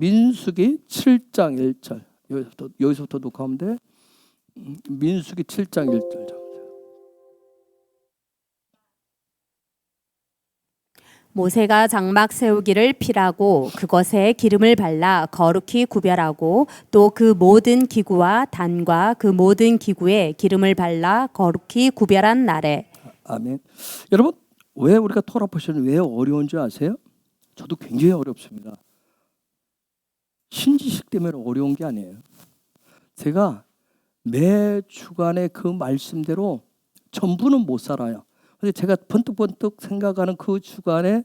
민수기 7장 1절. 여기서부터 녹화하면 돼. 민수기 7장 1절. 모세가 장막 세우기를 필하고 그것에 기름을 발라 거룩히 구별하고 또 그 모든 기구와 단과 그 모든 기구에 기름을 발라 거룩히 구별한 날에. 아멘. 여러분, 왜 우리가 토라 포션이 왜 어려운 줄 아세요? 저도 굉장히 어렵습니다. 신지식 때문에 어려운 게 아니에요. 제가 매 주간에 그 말씀대로 전부는 못 살아요. 근데 제가 번뜩번뜩 생각하는 그 주간에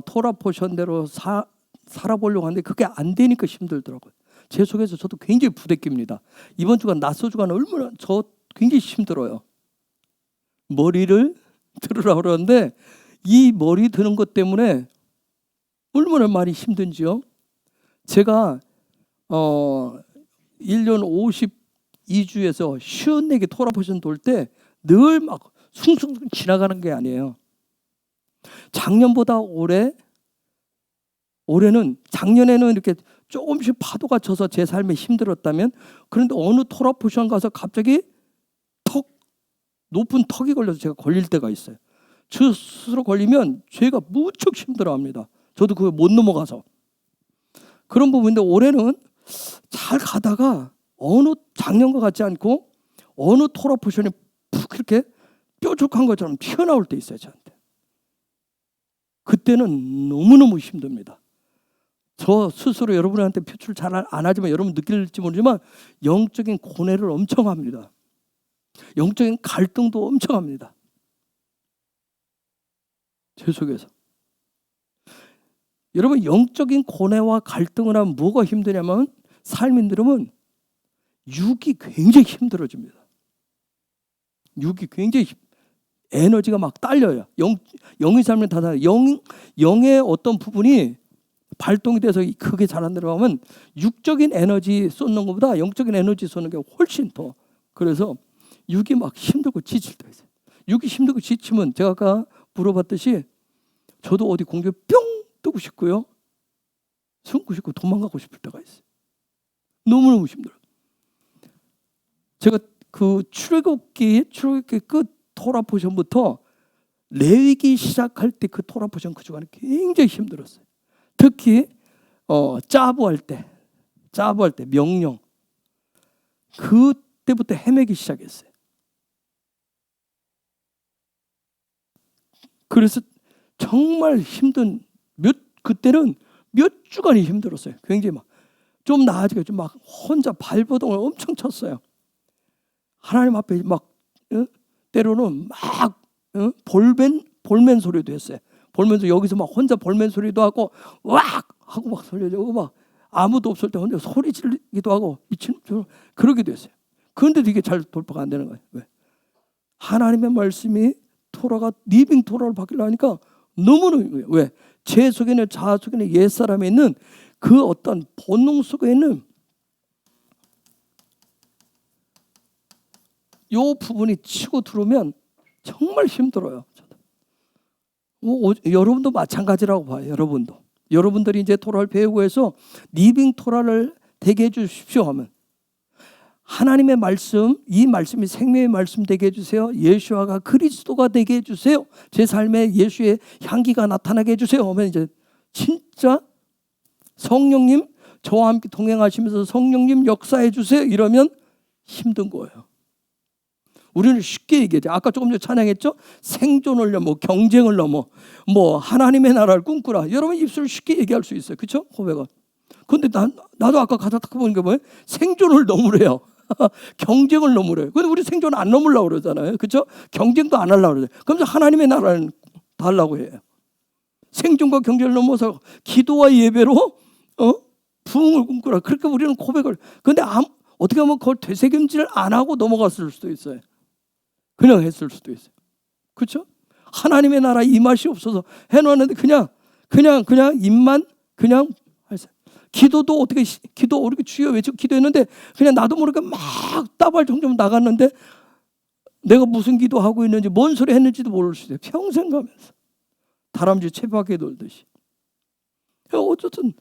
토라 포션대로 살아보려고 하는데 그게 안 되니까 힘들더라고요. 제 속에서 저도 굉장히 부대낍니다. 이번 주간 낮소 주간 얼마나 저 굉장히 힘들어요. 머리를 들으라 그러는데 이 머리 드는 것 때문에 얼마나 많이 힘든지요. 제가 1년 52주에서 54개 토라 포션 돌 때 늘 막 숭숭 지나가는 게 아니에요. 작년보다 올해는 작년에는 이렇게 조금씩 파도가 쳐서 제 삶에 힘들었다면, 그런데 어느 토라 포션 가서 갑자기 높은 턱이 걸려서 제가 걸릴 때가 있어요. 저 스스로 걸리면 제가 무척 힘들어합니다. 저도 그걸 못 넘어가서 그런 부분인데, 올해는 잘 가다가 작년과 같지 않고 어느 토라 포션이 푹 이렇게 뾰족한 것처럼 튀어나올 때 있어요. 저한테 그때는 너무너무 힘듭니다. 저 스스로 여러분한테 표출 잘 안 하지만 여러분 느낄지 모르지만 영적인 고뇌를 엄청 합니다. 영적인 갈등도 엄청 합니다. 제 속에서. 여러분, 영적인 고뇌와 갈등을 하면 뭐가 힘드냐면, 삶이 들으면 육이 굉장히 힘들어집니다. 육이 굉장히 에너지가 막 딸려요. 영의 삶을 다 영의 어떤 부분이 발동이 돼서 크게 잘 안 들어가면 육적인 에너지 쏟는 것보다 영적인 에너지 쏟는 게 훨씬 더. 그래서 육이 막 힘들고 지칠 때가 있어요. 육이 힘들고 지치면 제가 아까 물어봤듯이 저도 어디 공중에 뿅 뜨고 싶고요, 숨고 싶고 도망가고 싶을 때가 있어요. 너무너무 힘들어요. 제가 그 출애굽기 끝 토라 포션부터 레위기 시작할 때 그 토라 포션 그 주간에 굉장히 힘들었어요. 특히 짜부할 때 명령, 그때부터 헤매기 시작했어요. 그래서 정말 힘든 그때는 몇 주간이 힘들었어요. 굉장히 막 좀 나아지게 좀 막 혼자 발버둥을 엄청 쳤어요. 하나님 앞에 막 때로는 막 볼멘 소리도 했어요. 볼멘 소리, 여기서 막 혼자 볼멘 소리도 하고 왁 하고 막 소리지고 막 아무도 없을 때 혼자 소리 지르기도 하고 미친처럼 그러기도 했어요. 그런데도 이게 잘 돌파가 안 되는 거예요. 왜? 하나님의 말씀이 토라가 리빙 토라로 바뀌려니까 너무너무, 왜? 제 속에는 자아 속에는 옛사람에 있는 그 어떤 본능 속에 있는 요 부분이 치고 들어오면 정말 힘들어요. 여러분도 마찬가지라고 봐요. 여러분들이 이제 토라를 배우고 해서 리빙 토라를 되게 해주십시오 하면, 하나님의 말씀, 이 말씀이 생명의 말씀 되게 해주세요. 예수와가 그리스도가 되게 해주세요. 제 삶에 예수의 향기가 나타나게 해주세요 하면, 이제 진짜 성령님 저와 함께 동행하시면서 성령님 역사해 주세요 이러면 힘든 거예요. 우리는 쉽게 얘기하죠. 아까 조금 전에 찬양했죠. 생존을 넘어, 경쟁을 넘어, 하나님의 나라를 꿈꾸라. 여러분 입술 쉽게 얘기할 수 있어요. 그렇죠? 고백은. 그런데 나도 아까 가사 딱 보니까 뭐예요? 생존을 넘으래요. 경쟁을 넘으래요. 근데 우리 생존 안 넘으려고 그러잖아요. 그렇죠? 경쟁도 안 하려고 그러죠. 그럼 하나님의 나라는 달라고 해요. 생존과 경쟁을 넘어서 기도와 예배로 부흥을 꿈꾸라. 그렇게 우리는 고백을. 그런데 어떻게 하면 그걸 되새김질을 안 하고 넘어갔을 수도 있어요. 그냥 했을 수도 있어요. 그렇죠? 하나님의 나라 이 맛이 없어서 해놓았는데 그냥 입만 그냥 했어요. 기도도 어떻게 기도 우리 주여 외치고 기도했는데 그냥 나도 모르게 막 따발 점점 나갔는데 내가 무슨 기도하고 있는지 뭔 소리 했는지도 모를 수 있어요. 평생 가면서 다람쥐 채바퀴에 놀듯이. 어쨌든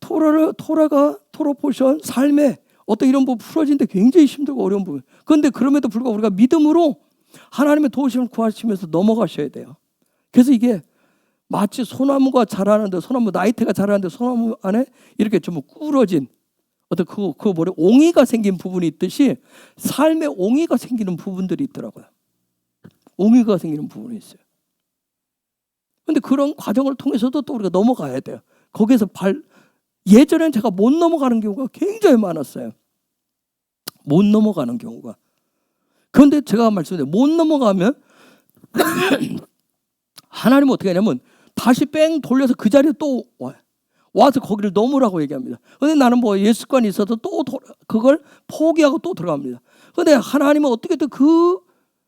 토라 포션 삶에 어떤 이런 부분 풀어지는데 굉장히 힘들고 어려운 부분. 그런데 그럼에도 불구하고 우리가 믿음으로 하나님의 도우심을 구하시면서 넘어가셔야 돼요. 그래서 이게 마치 소나무가 자라는데, 소나무 나이테가 자라는데 소나무 안에 이렇게 좀 꿇어진 어떤 그 뭐래 옹이가 생긴 부분이 있듯이 삶에 옹이가 생기는 부분들이 있더라고요. 옹이가 생기는 부분이 있어요. 그런데 그런 과정을 통해서도 또 우리가 넘어가야 돼요. 거기에서 예전엔 제가 못 넘어가는 경우가 굉장히 많았어요. 못 넘어가는 경우가. 그런데 제가 말씀드린 못 넘어가면 하나님은 어떻게 하냐면 다시 뺑 돌려서 그 자리에 또 와요. 와서 거기를 넘으라고 얘기합니다. 그런데 나는 뭐 예수관이 있어도 또 그걸 포기하고 또 들어갑니다. 그런데 하나님은 어떻게든 그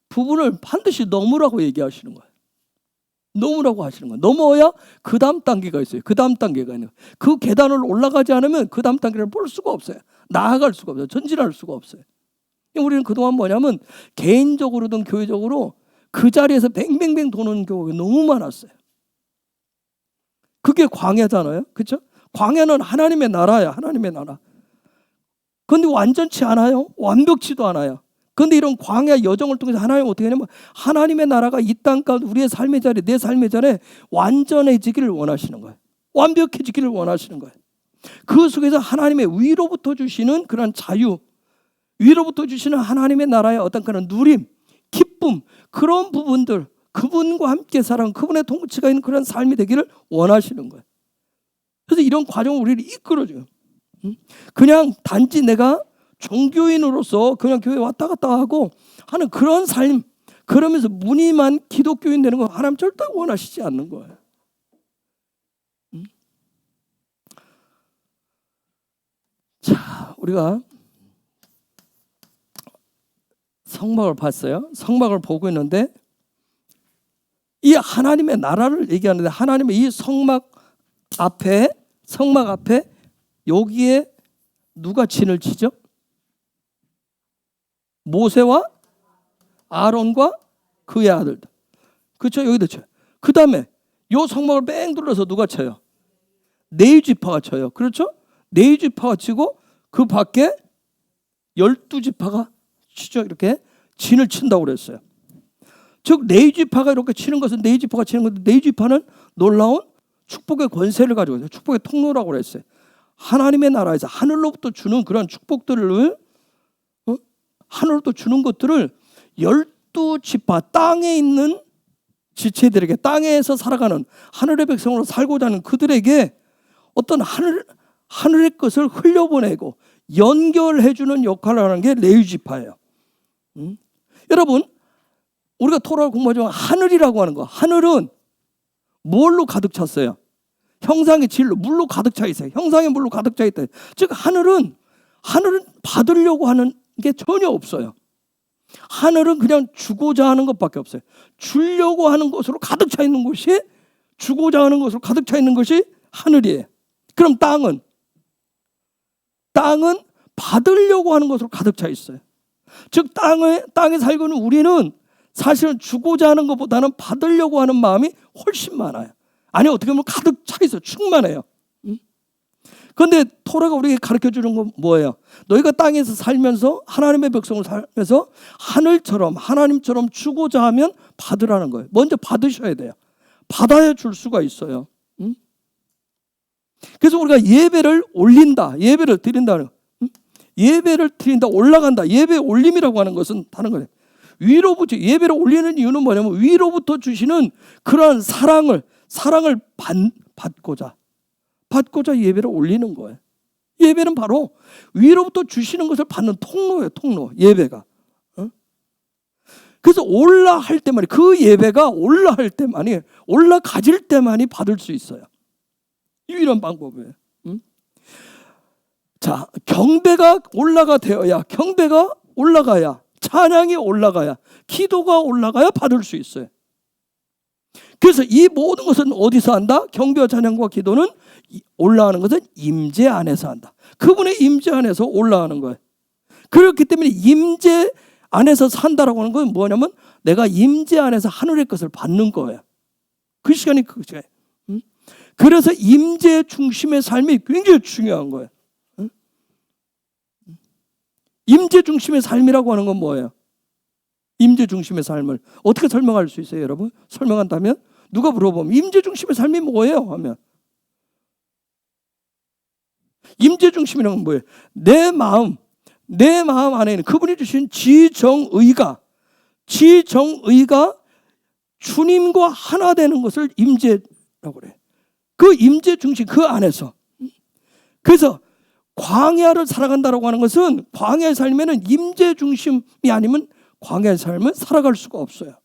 부분을 반드시 넘으라고 얘기하시는 거예요. 넘으라고 하시는 거예요. 넘어야 그 다음 단계가 있어요. 그 다음 단계가 있는 거예요. 그 계단을 올라가지 않으면 그 다음 단계를 볼 수가 없어요. 나아갈 수가 없어요. 전진할 수가 없어요. 우리는 그동안 뭐냐면 개인적으로든 교회적으로 그 자리에서 뱅뱅뱅 도는 경우가 너무 많았어요. 그게 광야잖아요. 그렇죠? 광야는 하나님의 나라야. 하나님의 나라. 그런데 완전치 않아요. 완벽치도 않아요. 그런데 이런 광야 여정을 통해서 하나님 어떻게 하냐면 하나님의 나라가 이 땅 가운데 우리의 삶의 자리, 내 삶의 자리에 완전해지기를 원하시는 거예요. 완벽해지기를 원하시는 거예요. 그 속에서 하나님의 위로부터 주시는 그런 자유, 위로부터 주시는 하나님의 나라의 어떤 그런 누림, 기쁨, 그런 부분들, 그분과 함께 살아가는 그분의 통치가 있는 그런 삶이 되기를 원하시는 거예요. 그래서 이런 과정을 우리를 이끌어줘요. 그냥 단지 내가 종교인으로서 그냥 교회 왔다 갔다 하고 하는 그런 삶, 그러면서 무늬만 기독교인 되는 거 하나님 절대 원하시지 않는 거예요. 자, 우리가 성막을 봤어요. 성막을 보고 있는데 이 하나님의 나라를 얘기하는데 하나님의 이 성막 앞에 여기에 누가 진을 치죠? 모세와 아론과 그의 아들들. 그렇죠? 여기도 쳐요. 그 다음에 이 성막을 뺑 둘러서 누가 쳐요? 네 지파가 쳐요. 그렇죠? 네 지파가 치고 그 밖에 12지파가 치죠. 이렇게 진을 친다고 그랬어요. 즉 네 지파가 이렇게 치는 것은 네 지파가 치는 건데 네 지파는 놀라운 축복의 권세를 가지고 있어요. 축복의 통로라고 그랬어요. 하나님의 나라에서 하늘로부터 주는 그런 축복들을 하늘로부터 주는 것들을 12지파 땅에 있는 지체들에게, 땅에서 살아가는 하늘의 백성으로 살고자 하는 그들에게 어떤 하늘의 것을 흘려보내고 연결해주는 역할을 하는 게 레위지파예요. 여러분, 우리가 토라를 공부하지만 하늘이라고 하는 거, 하늘은 뭘로 가득 찼어요? 형상의 질로, 물로 가득 차 있어요. 형상의 물로 가득 차 있다. 즉 하늘은 받으려고 하는 게 전혀 없어요. 하늘은 그냥 주고자 하는 것밖에 없어요. 주려고 하는 것으로 가득 차 있는 것이, 주고자 하는 것으로 가득 차 있는 것이 하늘이에요. 그럼 땅은 받으려고 하는 것으로 가득 차 있어요. 즉 땅에 살고 있는 우리는 사실은 주고자 하는 것보다는 받으려고 하는 마음이 훨씬 많아요. 아니 어떻게 보면 가득 차 있어요. 충만해요. 그런데 토라가 우리에게 가르쳐주는 건 뭐예요? 너희가 땅에서 살면서 하나님의 백성을 살면서 하나님처럼 주고자 하면 받으라는 거예요. 먼저 받으셔야 돼요. 받아야 줄 수가 있어요. 그래서 우리가 예배를 올린다, 예배를 드린다는, 예배를 드린다, 올라간다, 예배 올림이라고 하는 것은 다른 거예요. 위로부터 예배를 올리는 이유는 뭐냐면 위로부터 주시는 그러한 사랑을 받고자 예배를 올리는 거예요. 예배는 바로 위로부터 주시는 것을 받는 통로예요. 통로, 예배가. 그래서 올라할 때만이, 그 예배가 올라갈 때만이, 올라가질 때만이 받을 수 있어요. 이런 방법이에요. 자, 경배가 올라가야, 찬양이 올라가야, 기도가 올라가야 받을 수 있어요. 그래서 이 모든 것은 어디서 한다? 경배와 찬양과 기도는 올라가는 것은 임재 안에서 한다. 그분의 임재 안에서 올라가는 거예요. 그렇기 때문에 임재 안에서 산다라고 하는 건 뭐냐면 내가 임재 안에서 하늘의 것을 받는 거예요. 그 시간이 그 시간. 그래서 임재 중심의 삶이 굉장히 중요한 거예요. 임재 중심의 삶이라고 하는 건 뭐예요? 임재 중심의 삶을 어떻게 설명할 수 있어요, 여러분? 설명한다면 누가 물어보면 임재 중심의 삶이 뭐예요? 하면 임재 중심이라는 건 뭐예요? 내 마음 안에는 그분이 주신 지정의가 주님과 하나 되는 것을 임재라고 그래요. 그 임재 중심 그 안에서. 그래서 광야를 살아간다라고 하는 것은 광야의 삶에는 임재 중심이 아니면 광야의 삶은 살아갈 수가 없어요.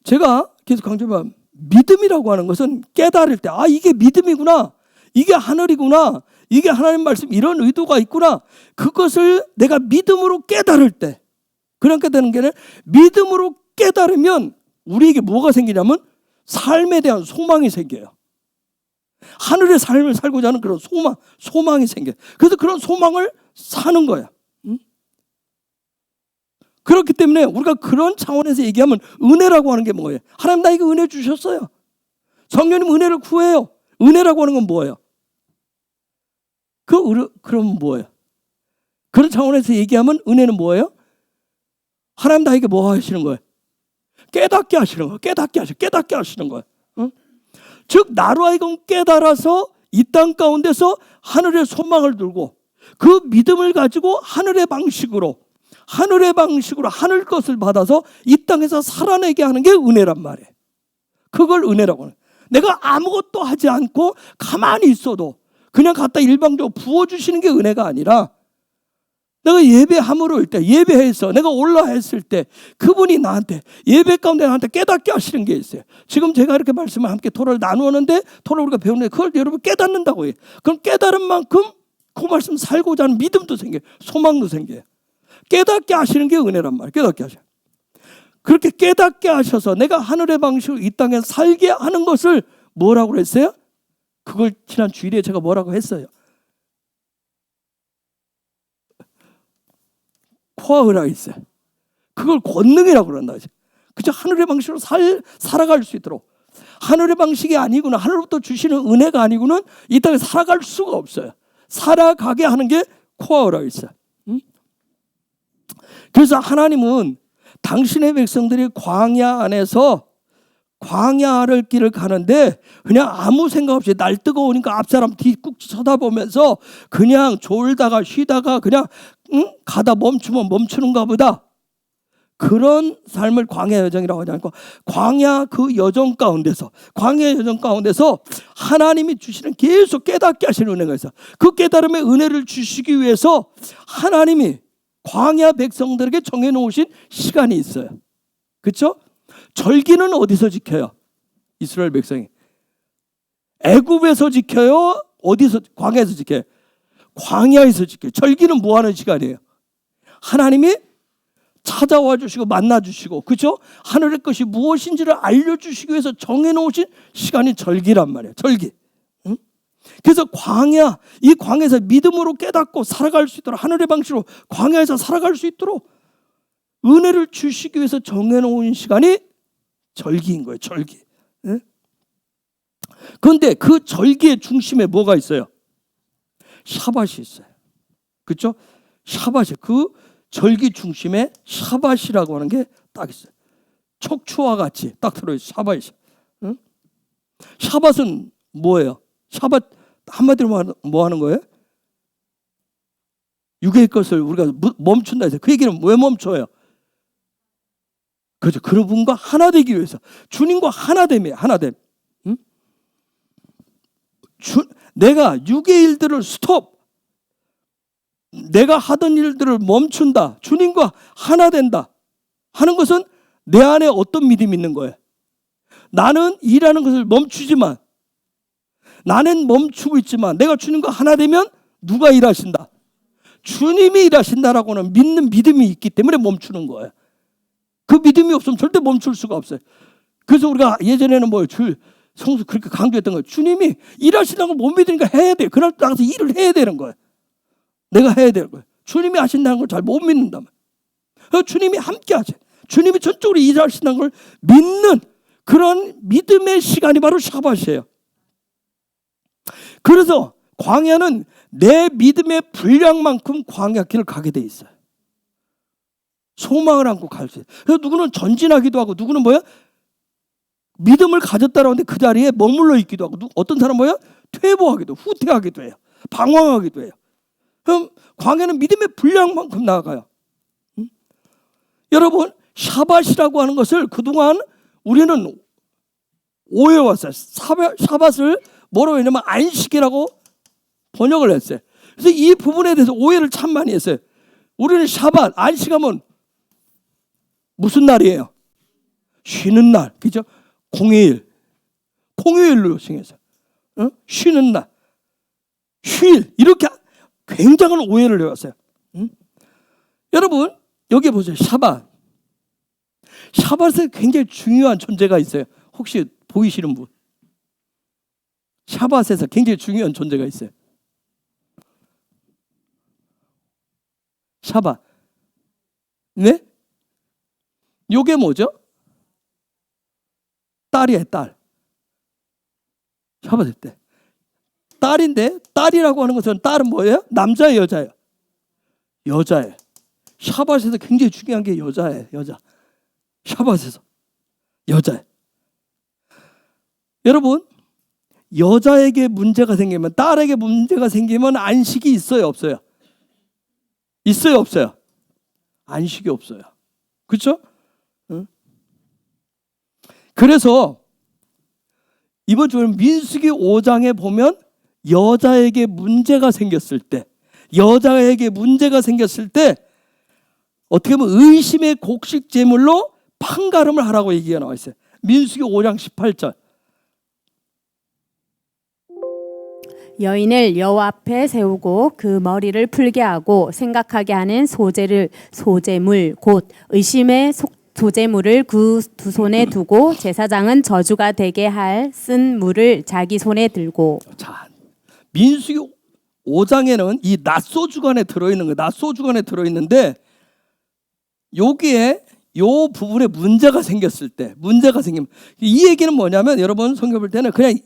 제가 계속 강조하면 믿음이라고 하는 것은 깨달을 때 이게 믿음이구나, 이게 하늘이구나, 이게 하나님 말씀 이런 의도가 있구나, 그것을 내가 믿음으로 깨달을 때, 그렇게 되는 게 아니라 믿음으로 깨달으면 우리에게 뭐가 생기냐면 삶에 대한 소망이 생겨요. 하늘의 삶을 살고자 하는 그런 소망이 생겨요. 그래서 그런 소망을 사는 거야. 그렇기 때문에 우리가 그런 차원에서 얘기하면 은혜라고 하는 게 뭐예요? 하나님 나에게 은혜 주셨어요. 성령님 은혜를 구해요. 은혜라고 하는 건 뭐예요? 그럼 뭐예요? 그런 차원에서 얘기하면 은혜는 뭐예요? 하나님 나에게 뭐 하시는 거예요? 깨닫게 하시는 거예요. 깨닫게 하시는 거예요. 즉 나로 하여금 깨달아서 이 땅 가운데서 하늘의 소망을 들고 그 믿음을 가지고 하늘의 방식으로 하늘 것을 받아서 이 땅에서 살아내게 하는 게 은혜란 말이에요. 그걸 은혜라고 하는 거예요. 내가 아무것도 하지 않고 가만히 있어도 그냥 갖다 일방적으로 부어주시는 게 은혜가 아니라 내가 예배함으로 때 예배해서 내가 올라했을 때 그분이 나한테 예배 가운데 나한테 깨닫게 하시는 게 있어요. 지금 제가 이렇게 말씀을 함께 토론을 나누었는데 토론을 우리가 배우는데 그걸 여러분 깨닫는다고 해요. 그럼 깨달은 만큼 그 말씀 살고자 하는 믿음도 생겨요. 소망도 생겨요. 깨닫게 하시는 게 은혜란 말이에요. 깨닫게 하셔요. 그렇게 깨닫게 하셔서 내가 하늘의 방식으로 이 땅에 살게 하는 것을 뭐라고 그랬어요? 그걸 지난 주일에 제가 뭐라고 했어요? 코아흐라 있어요. 그걸 권능이라고 그런다. 그죠? 하늘의 방식으로 살아갈 수 있도록. 하늘의 방식이 아니구나, 하늘로부터 주시는 은혜가 아니고는 이 땅에 살아갈 수가 없어요. 살아가게 하는 게 코아흐라 있어요. 그래서 하나님은 당신의 백성들이 광야 안에서 광야를 길을 가는데 그냥 아무 생각 없이 날 뜨거우니까 앞사람 뒤꾹 쳐다보면서 그냥 졸다가 쉬다가 그냥 가다 멈추면 멈추는가 보다, 그런 삶을 광야 여정이라고 하지 않고 광야 여정 가운데서 하나님이 주시는 계속 깨닫게 하시는 은혜가 있어. 그 깨달음의 은혜를 주시기 위해서 하나님이 광야 백성들에게 정해놓으신 시간이 있어요. 그렇죠? 절기는 어디서 지켜요? 이스라엘 백성이 애굽에서 지켜요? 어디서? 광야에서 지켜요? 광야에서 지켜요. 절기는 뭐 하는 시간이에요? 하나님이 찾아와 주시고 만나 주시고, 그렇죠? 하늘의 것이 무엇인지를 알려주시기 위해서 정해놓으신 시간이 절기란 말이에요. 절기. 그래서 이 광야에서 믿음으로 깨닫고 살아갈 수 있도록, 하늘의 방식으로 광야에서 살아갈 수 있도록 은혜를 주시기 위해서 정해놓은 시간이 절기인 거예요. 절기. 그런데 그 절기의 중심에 뭐가 있어요? 샤밧이 있어요. 그렇죠? 샤밧이, 그 절기 중심에 샤밧이라고 하는 게 딱 있어요. 척추와 같이 딱 들어있어요. 샤밧이. 샤밧은 뭐예요? 샤밧 한마디로 뭐 하는 거예요? 육의 것을 우리가 멈춘다 해서 그 얘기는 왜 멈춰요? 그죠? 그분과 하나 되기 위해서, 주님과 하나됨이에요. 하나됨. 내가 육의 일들을 스톱, 내가 하던 일들을 멈춘다, 주님과 하나 된다 하는 것은 내 안에 어떤 믿음이 있는 거예요? 나는 일하는 것을 멈추지만, 나는 멈추고 있지만 내가 주님과 하나 되면 누가 일하신다? 주님이 일하신다라고는 믿는 믿음이 있기 때문에 멈추는 거예요. 그 믿음이 없으면 절대 멈출 수가 없어요. 그래서 우리가 예전에는 성수 그렇게 강조했던 거예요. 주님이 일하신다는 걸 못 믿으니까 해야 돼요. 그날 나가서 일을 해야 되는 거예요. 내가 해야 되는 거예요. 주님이 하신다는 걸 잘 못 믿는다면, 주님이 함께 하세요. 주님이 전적으로 일하신다는 걸 믿는 그런 믿음의 시간이 바로 샤밧이에요. 그래서 광야는 내 믿음의 분량만큼 광야길을 가게 돼 있어요. 소망을 안고 갈 수 있어요. 그래서 누구는 전진하기도 하고, 누구는 뭐야? 믿음을 가졌다라고 하는데 그 자리에 머물러 있기도 하고, 어떤 사람은 뭐야? 퇴보하기도, 후퇴하기도 해요. 방황하기도 해요. 그럼 광야는 믿음의 분량만큼 나아가요. 여러분, 샤밧이라고 하는 것을 그동안 우리는 오해왔어요. 샤밧을 뭐라고 했냐면 안식이라고 번역을 했어요. 그래서 이 부분에 대해서 오해를 참 많이 했어요. 우리는 샤밧, 안식하면 무슨 날이에요? 쉬는 날, 그죠? 공휴일, 공휴일로 정해서 쉬는 날, 휴일, 이렇게 굉장한 오해를 해왔어요. 여러분, 여기 보세요. 샤밧. 샤밧에 굉장히 중요한 존재가 있어요. 혹시 보이시는 분? 샤밧에서 굉장히 중요한 존재가 있어요. 샤밧. 네? 요게 뭐죠? 딸이에요, 딸. 샤밧의 때. 딸인데, 딸이라고 하는 것은 딸은 뭐예요? 남자예요, 여자예요? 여자예요. 샤밧에서 굉장히 중요한 게 여자예요, 여자. 샤밧에서 여자예요. 여러분, 여자에게 문제가 생기면, 딸에게 문제가 생기면 안식이 있어요, 없어요? 있어요, 없어요? 안식이 없어요. 그렇죠? 그래서 이번 주는 민수기 5장에 보면 여자에게 문제가 생겼을 때, 어떻게 보면 의심의 곡식 제물로 판가름을 하라고 얘기가 나와 있어요. 민수기 5장 18절. 여인을 여호와 앞에 세우고 그 머리를 풀게 하고 생각하게 하는 소제물 곧 의심의 소제물을 그 두 손에 두고 제사장은 저주가 되게 할 쓴 물을 자기 손에 들고. 자, 민수기 5장에는 이 낫소주간에 들어있는 거예요. 낫소주간에 들어있는데 여기에 요 부분에 문제가 생겼을 때, 문제가 생기면, 이 얘기는 뭐냐면 여러분 성경 볼 때는 그냥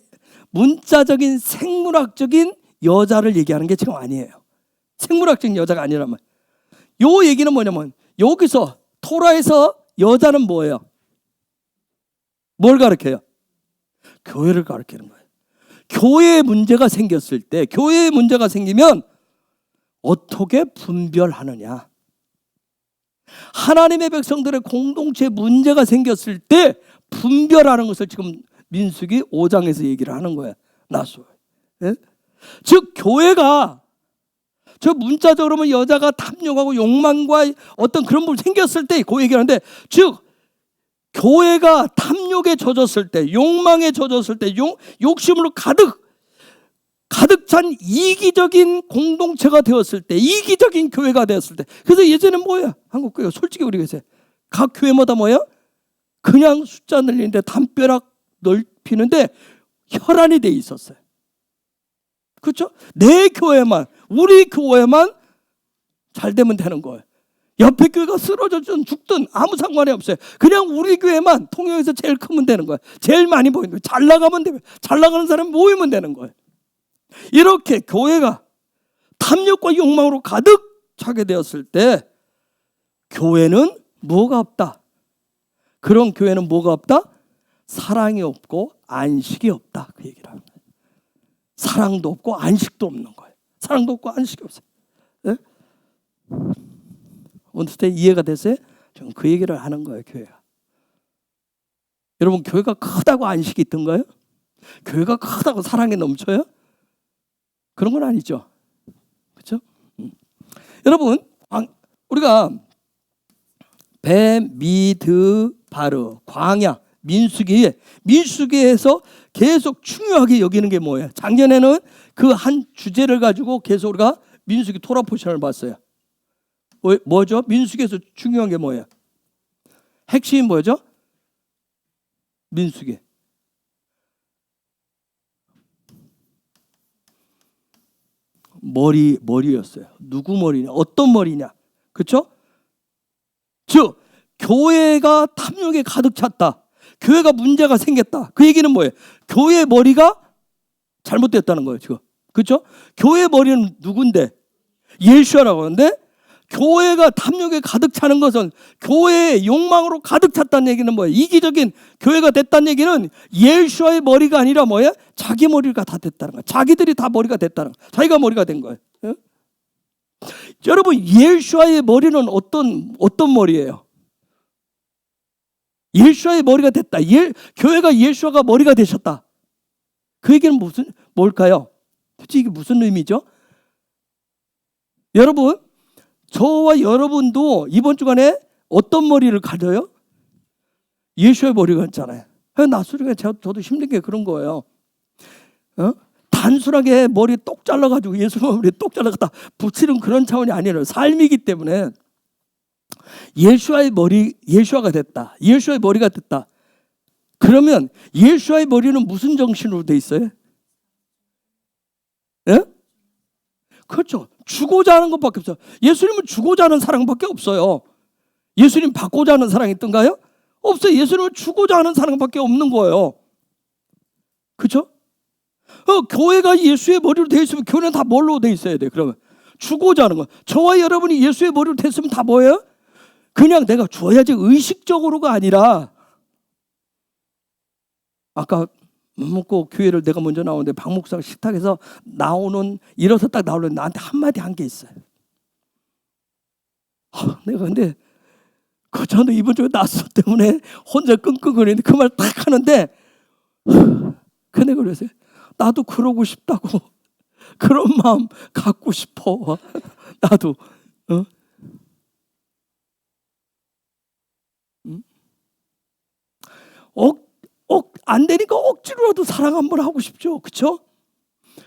문자적인 생물학적인 여자를 얘기하는 게 지금 아니에요. 생물학적인 여자가 아니라면, 요 얘기는 뭐냐면 여기서 토라에서 여자는 뭐예요? 뭘 가르쳐요? 교회를 가르치는 거예요. 교회에 문제가 생겼을 때, 교회에 문제가 생기면 어떻게 분별하느냐? 하나님의 백성들의 공동체에 문제가 생겼을 때 분별하는 것을 지금 민수기 5장에서 얘기를 하는 거예요. 나소. 예? 즉 교회가 저 문자적으로 보면 여자가 탐욕하고 욕망과 어떤 그런 부분이 생겼을 때 그 얘기를 하는데, 즉 교회가 탐욕에 젖었을 때, 욕망에 젖었을 때, 욕심으로 가득 찬 이기적인 공동체가 되었을 때, 이기적인 교회가 되었을 때. 그래서 예전에 뭐야? 한국 교회가 솔직히 우리가 이제 각 교회마다 뭐야? 그냥 숫자 늘리는데 담벼락 넓히는데 혈안이 돼 있었어요. 그렇죠? 내 교회만, 우리 교회만 잘 되면 되는 거예요. 옆에 교회가 쓰러졌든 죽든 아무 상관이 없어요. 그냥 우리 교회만 통영에서 제일 크면 되는 거예요. 제일 많이 보이는 거예요. 잘 나가면 되면, 잘 나가는 사람 모이면 되는 거예요. 이렇게 교회가 탐욕과 욕망으로 가득 차게 되었을 때 교회는 뭐가 없다? 그런 교회는 뭐가 없다? 사랑이 없고 안식이 없다. 그 얘기를 합니다. 사랑도 없고 안식도 없는 거예요. 사랑도 없고 안식이 없어요. 네? 원투 이해가 됐어요? 저는 그 얘기를 하는 거예요. 교회가. 여러분, 교회가 크다고 안식이 있던가요? 교회가 크다고 사랑이 넘쳐요? 그런 건 아니죠. 그렇죠? 여러분, 우리가 베미드바르, 광야, 민수기에서 계속 중요하게 여기는 게 뭐예요? 작년에는 그 한 주제를 가지고 계속 우리가 민수기 토라 포션을 봤어요. 뭐죠? 민수기에서 중요한 게 뭐예요? 핵심이 뭐죠? 민수기. 머리였어요. 누구 머리냐? 어떤 머리냐? 그렇죠? 즉 교회가 탐욕에 가득 찼다. 교회가 문제가 생겼다. 그 얘기는 뭐예요? 교회 머리가 잘못됐다는 거예요, 지금. 그렇죠? 교회 머리는 누군데? 예수야라고 하는데, 교회가 탐욕에 가득 차는 것은 교회의 욕망으로 가득 찼다는 얘기는 뭐예요? 이기적인 교회가 됐다는 얘기는 예수와의 머리가 아니라 뭐예요? 자기 머리가 다 됐다는 거예요. 자기들이 다 머리가 됐다는 거예요. 자기가 머리가 된 거예요. 예? 여러분, 예수와의 머리는 어떤 머리예요? 예수와의 머리가 됐다. 교회가 예수와가 머리가 되셨다. 그 얘기는 뭘까요? 도대체 이게 무슨 의미죠? 여러분, 저와 여러분도 이번 주간에 어떤 머리를 가져요? 예수의 머리가 있잖아요. 나소리가 저도 힘든 게 그런 거예요. 단순하게 머리 똑 잘라가지고 예수 머리 똑 잘라갖다 붙이는 그런 차원이 아니라 삶이기 때문에 예수와의 머리, 예수와가 됐다. 예수와의 머리가 됐다. 그러면 예수와의 머리는 무슨 정신으로 돼 있어요? 예? 그렇죠. 주고자 하는 것밖에 없어요. 예수님은 주고자 하는 사랑밖에 없어요. 예수님 받고자 하는 사랑이 있던가요? 없어요. 예수님은 주고자 하는 사랑밖에 없는 거예요. 그렇죠? 교회가 예수의 머리로 되어 있으면 교회는 다 뭘로 되어 있어야 돼? 그러면 주고자 하는 거. 저와 여러분이 예수의 머리로 됐으면 다 뭐예요? 그냥 내가 줘야지 의식적으로가 아니라, 아까 못 먹고 교회를 내가 먼저 나오는데 박 목사가 식탁에서 일어서 딱 나오는데 나한테 한마디 한 게 있어요. 내가 근데 저도 이번 주에 낯설 때문에 혼자 끙끙거리는데 그 말 딱 하는데, 근데 그러세요. 나도 그러고 싶다고. 그런 마음 갖고 싶어. 나도. 안 되니까 억지로라도 사랑 한번 하고 싶죠. 그렇죠?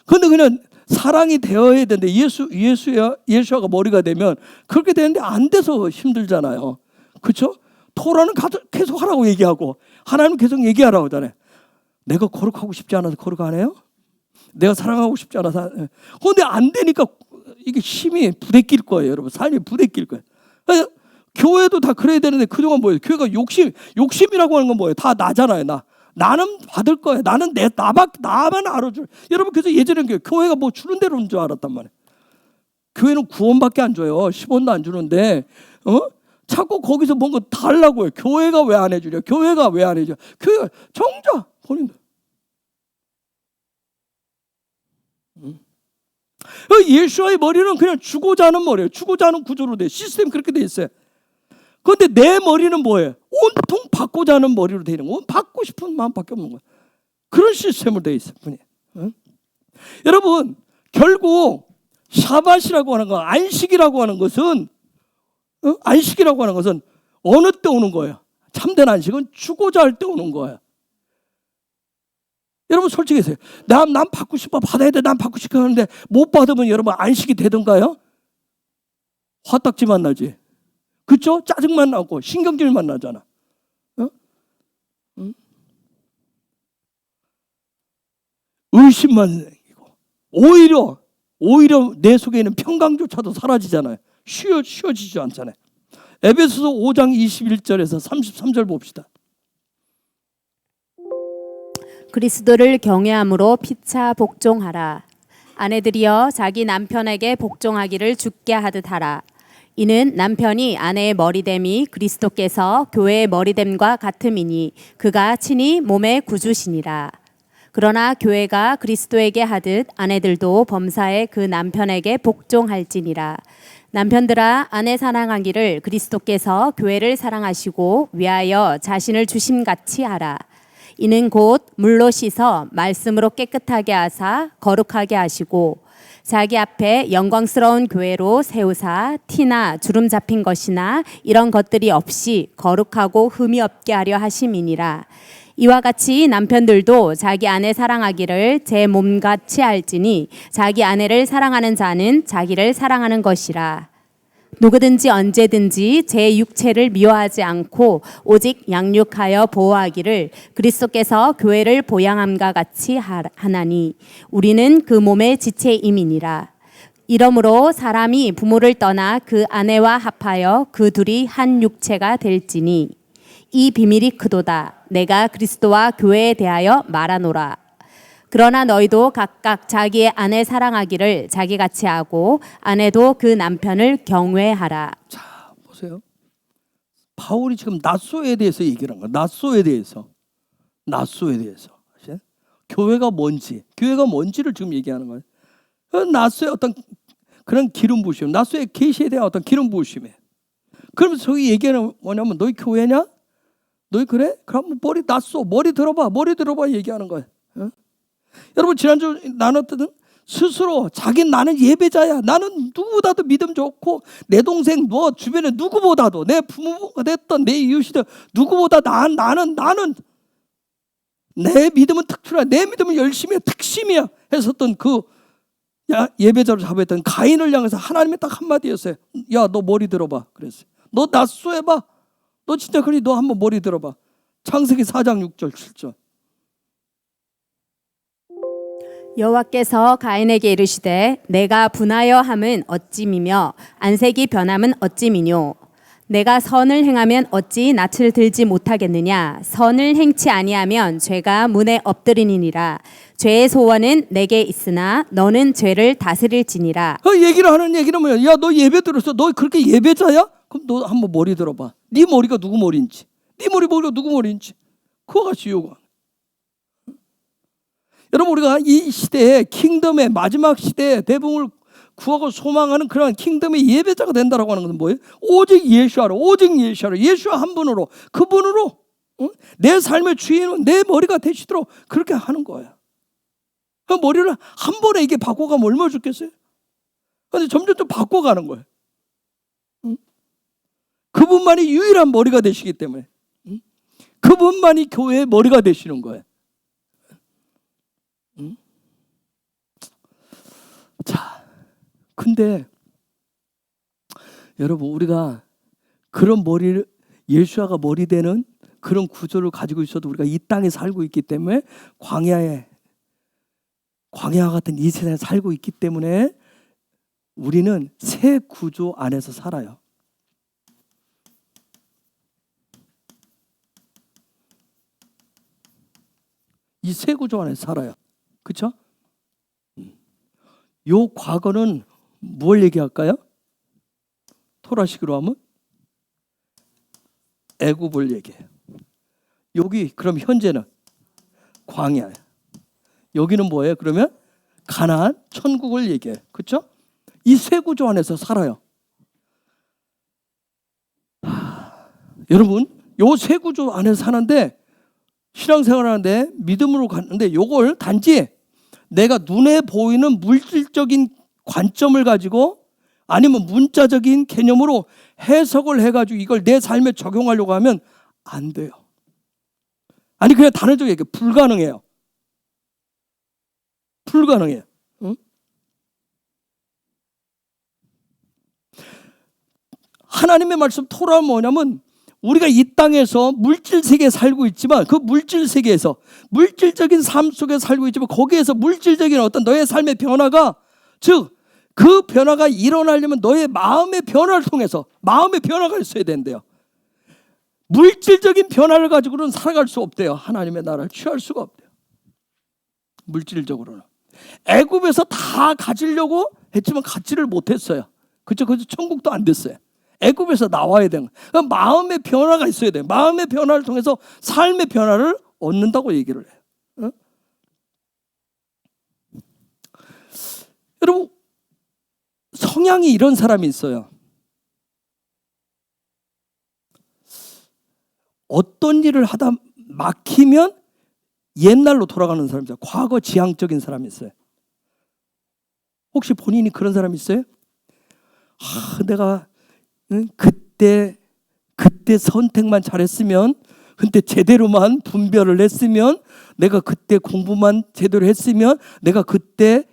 근데 그냥 사랑이 되어야 되는데 예수가 머리가 되면 그렇게 되는데 안 돼서 힘들잖아요. 그렇죠? 토라는 계속 하라고 얘기하고 하나님 계속 얘기하라고 하잖아요. 내가 거룩하고 싶지 않아서 거룩 안 해요? 내가 사랑하고 싶지 않아서. 근데 안 되니까 이게 힘이 부대낄 거예요, 여러분. 삶이 부대낄 거예요. 교회도 다 그래야 되는데 그동안 뭐예요? 교회가 욕심이라고 하는 건 뭐예요? 다 나잖아요. 나는 받을 거예요. 나는 나만 알아줄. 여러분, 그래서 예전에 교회가 뭐 주는 대로 온 줄 알았단 말이에요. 교회는 구원밖에 안 줘요. 10원도 안 주는데 자꾸 거기서 뭔가 달라고 해요. 교회가 왜 안 해주냐? 교회가 왜 안 해줘? 교회가 정작 본인들. 예수와의 머리는 그냥 주고자 하는 머리예요. 주고자 하는 구조로 돼. 시스템이 그렇게 돼 있어요. 그런데 내 머리는 뭐예요? 온통 받고자 하는 머리로 돼 있는 거예요. 받고 싶은 마음밖에 없는 거예요. 그런 시스템으로 돼 있어요. 여러분, 결국 샤밧이라고 하는 거, 안식이라고 하는 것은 어느 때 오는 거예요? 참된 안식은 주고자 할 때 오는 거예요. 여러분, 솔직히 해요. 난 받고 싶어, 받아야 돼, 난 받고 싶어 하는데 못 받으면 여러분 안식이 되던가요? 화딱지만 나지. 그렇죠? 짜증만 나고 신경질만 나잖아. 의심만 생기고 오히려 내 속에 있는 평강조차도 사라지잖아요. 쉬어지지 않잖아요. 에베소서 5장 21절에서 33절 봅시다. 그리스도를 경외함으로 피차 복종하라. 아내들이여 자기 남편에게 복종하기를 주께 하듯 하라. 이는 남편이 아내의 머리됨이 그리스도께서 교회의 머리됨과 같음이니 그가 친히 몸의 구주시니라. 그러나 교회가 그리스도에게 하듯 아내들도 범사에 그 남편에게 복종할지니라. 남편들아, 아내 사랑하기를 그리스도께서 교회를 사랑하시고 위하여 자신을 주심같이 하라. 이는 곧 물로 씻어 말씀으로 깨끗하게 하사 거룩하게 하시고 자기 앞에 영광스러운 교회로 세우사 티나 주름 잡힌 것이나 이런 것들이 없이 거룩하고 흠이 없게 하려 하심이니라. 이와 같이 남편들도 자기 아내 사랑하기를 제 몸같이 할지니 자기 아내를 사랑하는 자는 자기를 사랑하는 것이라. 누구든지 언제든지 제 육체를 미워하지 않고 오직 양육하여 보호하기를 그리스도께서 교회를 보양함과 같이 하나니 우리는 그 몸의 지체임이니라. 이러므로 사람이 부모를 떠나 그 아내와 합하여 그 둘이 한 육체가 될지니 이 비밀이 크도다. 내가 그리스도와 교회에 대하여 말하노라. 그러나 너희도 각각 자기의 아내 사랑하기를 자기같이 하고 아내도 그 남편을 경외하라. 자, 보세요. 바울이 지금 낫소에 대해서 얘기를 한 거야. 낫소에 대해서. 교회가 뭔지를 지금 얘기하는 거예요. 낫소의 어떤 그런 기름 부으심, 낫소의 계시에 대한 어떤 기름 부으심에. 그러면서 저기 얘기하는 뭐냐면 너희 교회냐? 너희 그래? 그럼 머리 들어봐 얘기하는 거예요. 여러분 지난주 나눴던 스스로 나는 예배자야. 나는 누구보다도 믿음 좋고 내 동생 너 주변에 누구보다도 내 부모가 됐던 내 이웃이든 누구보다 나는 내 믿음은 특출이야. 내 믿음은 열심이야. 특심이야. 했었던 그 예배자로 잡았던 가인을 향해서 하나님의 딱 한마디였어요. 야, 너 머리 들어봐. 그랬어요. 너 낫소해봐. 너 진짜 그래. 너 한번 머리 들어봐. 창세기 4장 6절 7절. 여호와께서 가인에게 이르시되 내가 분하여 함은 어찌미며 안색이 변함은 어찌미뇨. 내가 선을 행하면 어찌 낯을 들지 못하겠느냐. 선을 행치 아니하면 죄가 문에 엎드리니라. 죄의 소원은 내게 있으나 너는 죄를 다스릴지니라. 얘기를 하는 얘기는 뭐야? 야, 너 예배 들었어? 너 그렇게 예배자야? 그럼 너 한번 머리 들어봐. 네 머리가 누구 머리인지, 네 머리가 누구 머리인지 그거 같이 요구. 여러분 우리가 이 시대에 킹덤의 마지막 시대에 대붕을 구하고 소망하는 그런 킹덤의 예배자가 된다라고 하는 것은 뭐예요? 오직 예수하로 예수 한 분으로 그분으로 내 삶의 주인은 내 머리가 되시도록 그렇게 하는 거예요. 그 머리를 한 번에 이게 바꿔가면 얼마나 좋겠어요? 근데 점점 바꿔가는 거예요. 그분만이 유일한 머리가 되시기 때문에 그분만이 교회의 머리가 되시는 거예요. 자, 근데 여러분 우리가 그런 머리를 예수아가 머리 되는 그런 구조를 가지고 있어도 우리가 이 땅에 살고 있기 때문에 광야와 같은 이 세상에 살고 있기 때문에 우리는 새 구조 안에서 살아요. 이 새 구조 안에서 살아요. 그렇죠? 요 과거는 뭘 얘기할까요? 토라식으로 하면 애굽을 얘기해요. 여기 그럼 현재는 광야예요. 여기는 뭐예요? 그러면 가나안 천국을 얘기해요. 그렇죠? 이 새 구조 안에서 살아요. 여러분 요 새 구조 안에서 사는데 신앙생활하는데 믿음으로 갔는데 요걸 단지 내가 눈에 보이는 물질적인 관점을 가지고 아니면 문자적인 개념으로 해석을 해가지고 이걸 내 삶에 적용하려고 하면 안 돼요. 아니 그냥 단어적으로 얘기해. 불가능해요. 응? 하나님의 말씀 토라는 뭐냐면 우리가 이 땅에서 물질 세계에 살고 있지만 그 물질 세계에서 물질적인 삶 속에 살고 있지만 거기에서 물질적인 어떤 너의 삶의 변화가 즉 그 변화가 일어나려면 너의 마음의 변화를 통해서 마음의 변화가 있어야 된대요. 물질적인 변화를 가지고는 살아갈 수 없대요. 하나님의 나라를 취할 수가 없대요. 물질적으로는 애굽에서 다 가지려고 했지만 갖지를 못했어요. 그렇죠? 그래서 천국도 안 됐어요. 애굽에서 나와야 되는 거예요. 마음의 변화가 있어야 돼요. 마음의 변화를 통해서 삶의 변화를 얻는다고 얘기를 해요. 여러분 성향이 이런 사람이 있어요. 어떤 일을 하다 막히면 옛날로 돌아가는 사람이 있어요. 과거 지향적인 사람이 있어요. 혹시 본인이 그런 사람이 있어요? 내가 그때 선택만 잘했으면, 그때 제대로만 분별을 했으면, 내가 그때 공부만 제대로 했으면, 내가 그때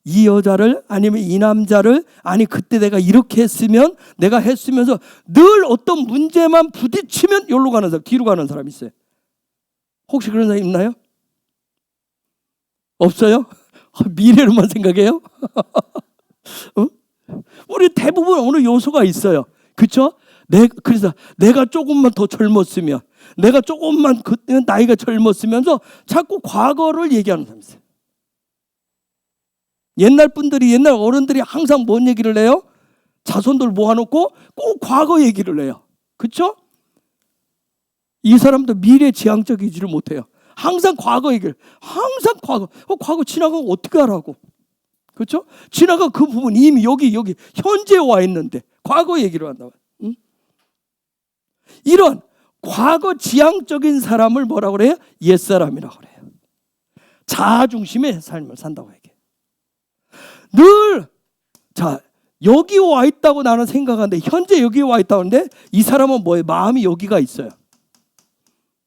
이 여자를 아니면 이 남자를 그때 내가 이렇게 했으면, 내가 했으면서 늘 어떤 문제만 부딪히면 여기로 가는 사람, 뒤로 가는 사람이 있어요. 혹시 그런 사람 있나요? 없어요? 미래로만 생각해요? 우리 대부분 어느 요소가 있어요. 그렇죠? 그래서 내가 조금만 더 젊었으면, 내가 조금만 그때 나이가 젊었으면서 자꾸 과거를 얘기하는 사람이 있어요. 옛날 분들이, 옛날 어른들이 항상 뭔 얘기를 해요? 자손들 모아놓고 꼭 과거 얘기를 해요. 그렇죠? 이 사람도 미래지향적이지를 못해요. 항상 과거 얘기를, 항상 과거 지나가고 어떻게 하라고. 그렇죠? 지나가 그 부분 이미 여기 현재에 와 있는데 과거 얘기를 한다. 응? 이런 과거 지향적인 사람을 뭐라고 그래요? 옛사람이라고 그래요. 자아 중심의 삶을 산다고 얘기해요. 늘 여기 와 있다고 나는 생각하는데, 현재 여기 와 있다고 하는데 이 사람은 뭐예요? 마음이 여기가 있어요.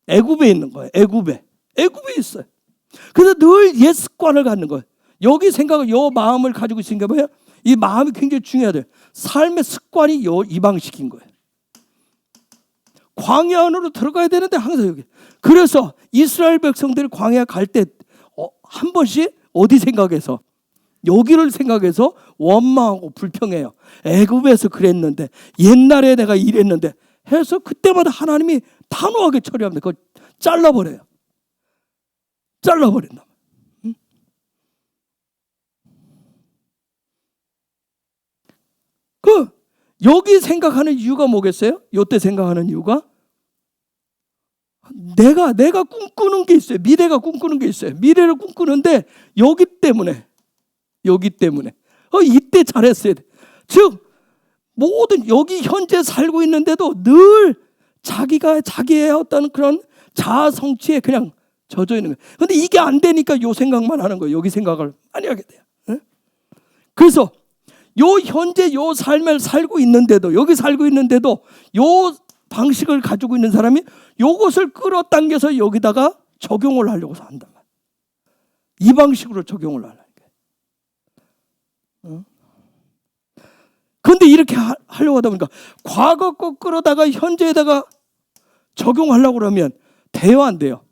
애굽에 있는 거예요. 애굽에 있어요. 그래서 늘 옛 습관을 갖는 거예요. 여기 생각을, 요 마음을 가지고 있으니까 뭐예요? 이 마음이 굉장히 중요해요. 삶의 습관이 이 방식인 거예요. 광야 안으로 들어가야 되는데 항상 여기. 그래서 이스라엘 백성들이 광야 갈 때 한 번씩 어디 생각해서, 여기를 생각해서 원망하고 불평해요. 애굽에서 그랬는데, 옛날에 내가 이랬는데 해서 그때마다 하나님이 단호하게 처리합니다. 그걸 잘라버려요. 잘라버린다. 여기 생각하는 이유가 뭐겠어요? 요때 생각하는 이유가 내가 꿈꾸는 게 있어요. 미래가 꿈꾸는 게 있어요. 미래를 꿈꾸는데 여기 때문에 이때 잘했어야 돼. 즉 모든 여기 현재 살고 있는데도 늘 자기의 어떤 그런 자아 성취에 그냥 젖어 있는 거예요. 근데 이게 안 되니까 요 생각만 하는 거예요. 여기 생각을 많이 하게 돼요. 그래서 요 현재 요 삶을 살고 있는데도, 여기 살고 있는데도 요 방식을 가지고 있는 사람이 요것을 끌어당겨서 여기다가 적용을 하려고 한단 말이에요. 이 방식으로 적용을 하려고. 그런데 이렇게 하려고 하다 보니까 과거 거 끌어다가 현재에다가 적용하려고 그러면 돼요, 안 돼요?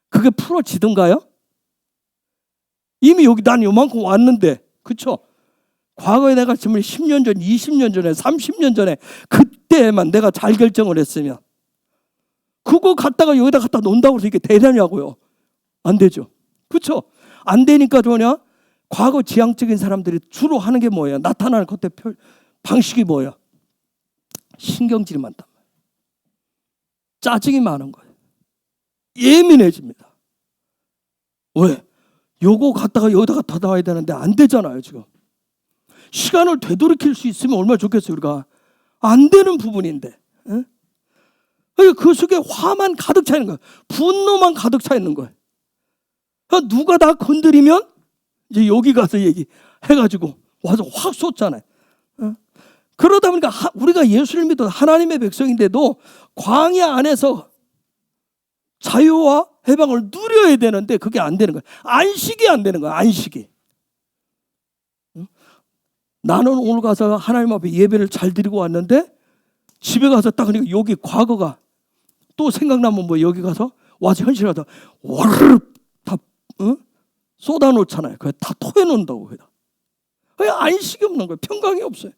그게 풀어지던가요? 이미 여기 난 요만큼 왔는데, 그렇죠? 과거에 내가 지금 10년 전, 20년 전에, 30년 전에 그때만 내가 잘 결정을 했으면 그거 갖다가 여기다 갖다 놓는다고 해서 이게 되냐고요? 안 되죠. 그렇죠? 안 되니까 뭐냐? 과거 지향적인 사람들이 주로 하는 게 뭐예요? 나타나는 겉에 방식이 뭐예요? 신경질이 많단 말이에요. 짜증이 많은 거예요. 예민해집니다. 왜? 요거 갖다가 여기다가 더 나와야 되는데 안 되잖아요, 지금. 시간을 되돌이킬 수 있으면 얼마나 좋겠어요, 우리가. 안 되는 부분인데. 그 속에 화만 가득 차 있는 거예요. 분노만 가득 차 있는 거예요. 누가 나 건드리면 이제 여기 가서 얘기해가지고 와서 확 쏟잖아요. 그러다 보니까 우리가 예수를 믿어 하나님의 백성인데도 광야 안에서 자유와 해방을 누려야 되는데 그게 안 되는 거예요. 안식이 안 되는 거예요. 안식이. 나는 오늘 가서 하나님 앞에 예배를 잘 드리고 왔는데 집에 가서 딱 그러니까 여기 과거가 또 생각나면 뭐 여기 가서 와서 현실하다 와르르 다 쏟아놓잖아요. 그걸 다 토해놓는다고. 안식이 없는 거예요. 평강이 없어요.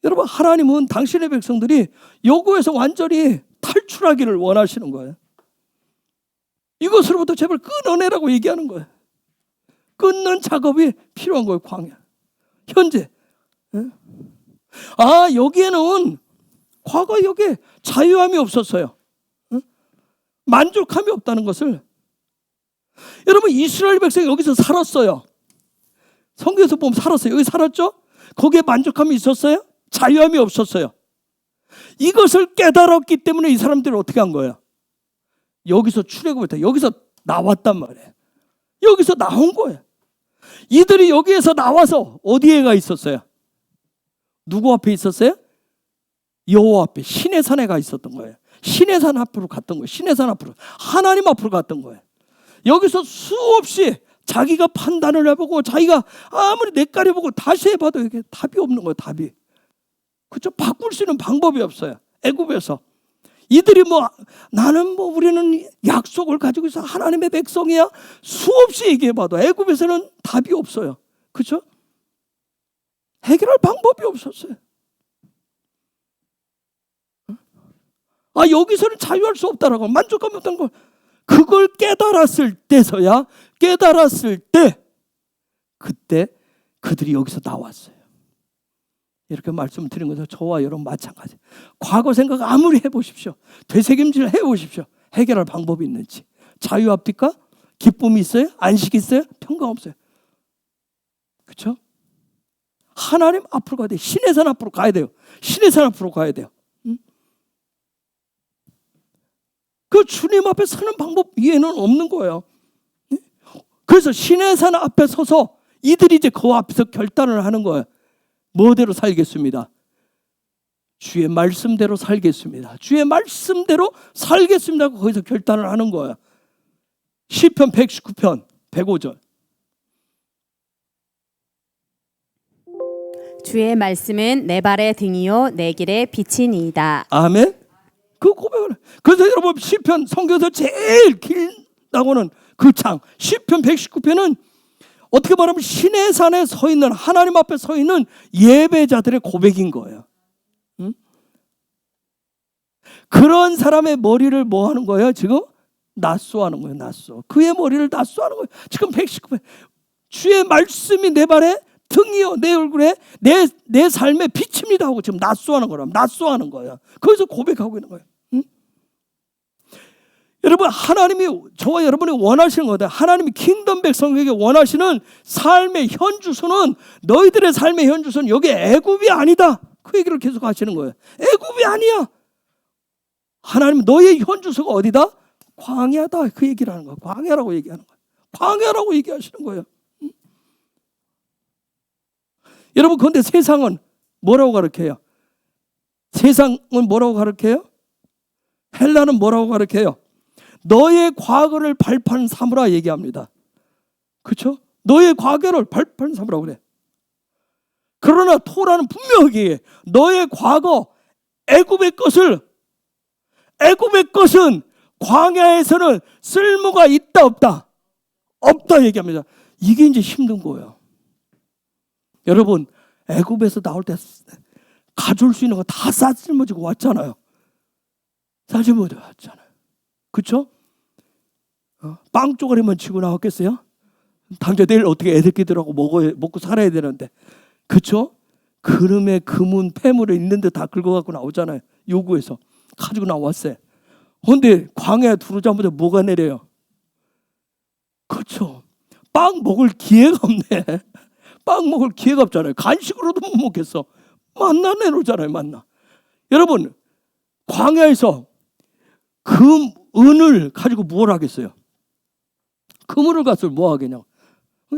여러분, 하나님은 당신의 백성들이 요구에서 완전히 탈출하기를 원하시는 거예요. 이것으로부터 제발 끊어내라고 얘기하는 거예요. 끊는 작업이 필요한 거예요. 광야 현재. 여기에는 과거 여기에 자유함이 없었어요. 만족함이 없다는 것을. 여러분, 이스라엘 백성이 여기서 살았어요. 성경에서 보면 살았어요. 여기 살았죠? 거기에 만족함이 있었어요? 자유함이 없었어요. 이것을 깨달았기 때문에 이 사람들이 어떻게 한 거예요? 여기서 출애굽했다. 여기서 나왔단 말이에요. 여기서 나온 거예요. 이들이 여기에서 나와서 어디에 가 있었어요? 누구 앞에 있었어요? 여호와 앞에, 신의 산에 가 있었던 거예요. 신의 산 앞으로 갔던 거예요. 신의 산 앞으로, 하나님 앞으로 갔던 거예요. 여기서 수없이 자기가 판단을 해보고 자기가 아무리 냇가려보고 다시 해봐도 이게 답이 없는 거예요. 답이. 그렇죠? 바꿀 수 있는 방법이 없어요. 애굽에서 이들이 나는 우리는 약속을 가지고 있어 하나님의 백성이야 수없이 얘기해봐도 애굽에서는 답이 없어요. 그렇죠? 해결할 방법이 없었어요. 아, 여기서는 자유할 수 없다라고, 만족감 없다는 걸, 그걸 깨달았을 때서야, 깨달았을 때 그때 그들이 여기서 나왔어요. 이렇게 말씀을 드린 거죠. 저와 여러분 마찬가지. 과거 생각 아무리 해보십시오. 되새김질 해보십시오. 해결할 방법이 있는지. 자유 합니까? 기쁨이 있어요? 안식이 있어요? 평강 없어요. 그렇죠? 하나님 앞으로 가야 돼요. 신의 산 앞으로 가야 돼요. 신의 산 앞으로 가야 돼요. 그 주님 앞에 서는 방법 이해는 없는 거예요. 그래서 신의 산 앞에 서서 이들이 이제 그 앞에서 결단을 하는 거예요. 뭐대로 살겠습니다. 주의 말씀대로 살겠습니다. 주의 말씀대로 살겠습니다. 거기서 결단을 하는 거예요. 시편 119편 105절. 주의 말씀은 내 발의 등이요 내 길의 빛이니이다. 아멘. 그 고백을. 그래서 여러분 시편 성경에서 제일 길다고는 그 장 시편 119편은 어떻게 말하면 신의 산에 서 있는, 하나님 앞에 서 있는 예배자들의 고백인 거예요. 응? 그런 사람의 머리를 뭐 하는 거예요? 지금 낫소하는 거예요. 낫소. 그의 머리를 낫소하는 거예요. 지금 119편. 주의 말씀이 내 발에 등이요 내 얼굴에 내 삶의 빛입니다 하고 지금 낫소하는 거라. 낫소하는 거예요. 거기서 고백하고 있는 거예요. 응? 여러분, 하나님이 저와 여러분이 원하시는 거다. 하나님이 킹덤 백성에게 원하시는 삶의 현주소는, 너희들의 삶의 현주소는 여기 애굽이 아니다. 그 얘기를 계속 하시는 거예요. 애굽이 아니야. 하나님 너의 현주소가 어디다? 광야다. 그 얘기를 하는 거예요. 광야라고 얘기하는 거예요. 광야라고 얘기하시는 거예요. 여러분, 그런데 세상은 뭐라고 가르쳐요? 세상은 뭐라고 가르쳐요? 헬라는 뭐라고 가르쳐요? 너의 과거를 발판 삼으라 얘기합니다. 그렇죠? 너의 과거를 발판 삼으라 그래. 그러나 토라는 분명하게 너의 과거 애굽의 것은 광야에서는 쓸모가 있다 없다? 없다 얘기합니다. 이게 이제 힘든 거예요. 여러분, 애굽에서 나올 때 가져올 수 있는 거 다 싸질머지고 왔잖아요. 싸질머지고 왔잖아요. 그렇죠? 빵 쪼가리만 치고 나왔겠어요? 당장 내일 어떻게 애들끼들하고 먹고 살아야 되는데, 그렇죠? 그름에 금은 폐물을 있는 데 다 긁어갖고 나오잖아요. 요구해서 가지고 나왔어요. 그런데 광야에 들어오자마자 뭐가 내려요? 그렇죠? 빵 먹을 기회가 없네. 빵 먹을 기회가 없잖아요. 간식으로도 못 먹겠어. 만나 내놓잖아요. 만나. 여러분, 광야에서 금, 은을 가지고 뭘 하겠어요? 금을 가서 뭐 하겠냐고.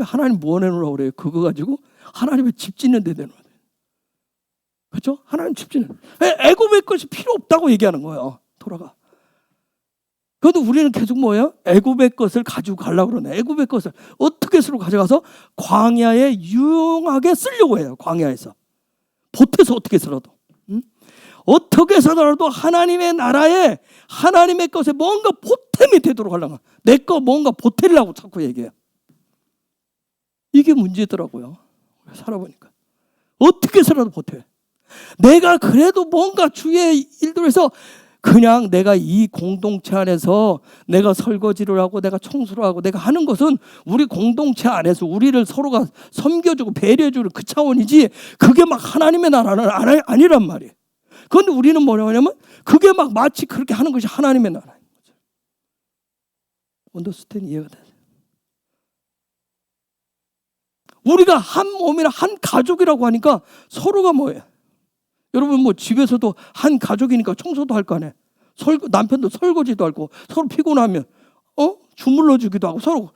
하나님 뭐 내놓으라고 그래요? 그거 가지고 하나님의 집 짓는 데 내놓아야 돼요. 그렇죠? 하나님 집 짓는. 애굽의 것이 필요 없다고 얘기하는 거예요. 돌아가. 그래도 우리는 계속 뭐예요? 애굽의 것을 가지고 가려고 그러네. 애굽의 것을 어떻게 서로 가져가서 광야에 유용하게 쓰려고 해요. 광야에서. 보태서 어떻게 해서라도. 어떻게 해서라도 하나님의 나라에, 하나님의 것에 뭔가 보탬이 되도록 하려고. 내 거 뭔가 보태려고 자꾸 얘기해요. 이게 문제더라고요. 살아보니까. 어떻게 해서라도 보태. 내가 그래도 뭔가 주의 일들을 해서 그냥 내가 이 공동체 안에서 내가 설거지를 하고 내가 청소를 하고 내가 하는 것은 우리 공동체 안에서 우리를 서로가 섬겨주고 배려해주는 그 차원이지, 그게 막 하나님의 나라는 아니란 말이에요. 그런데 우리는 뭐라고 하냐면 그게 막 마치 그렇게 하는 것이 하나님의 나라인 거죠. 언더스탠 이해가 되세요? 우리가 한 몸이나 한 가족이라고 하니까 서로가 뭐예요? 여러분, 뭐 집에서도 한 가족이니까 청소도 할 거 아니에요. 남편도 설거지도 하고, 서로 피곤하면 주물러 주기도 하고, 서로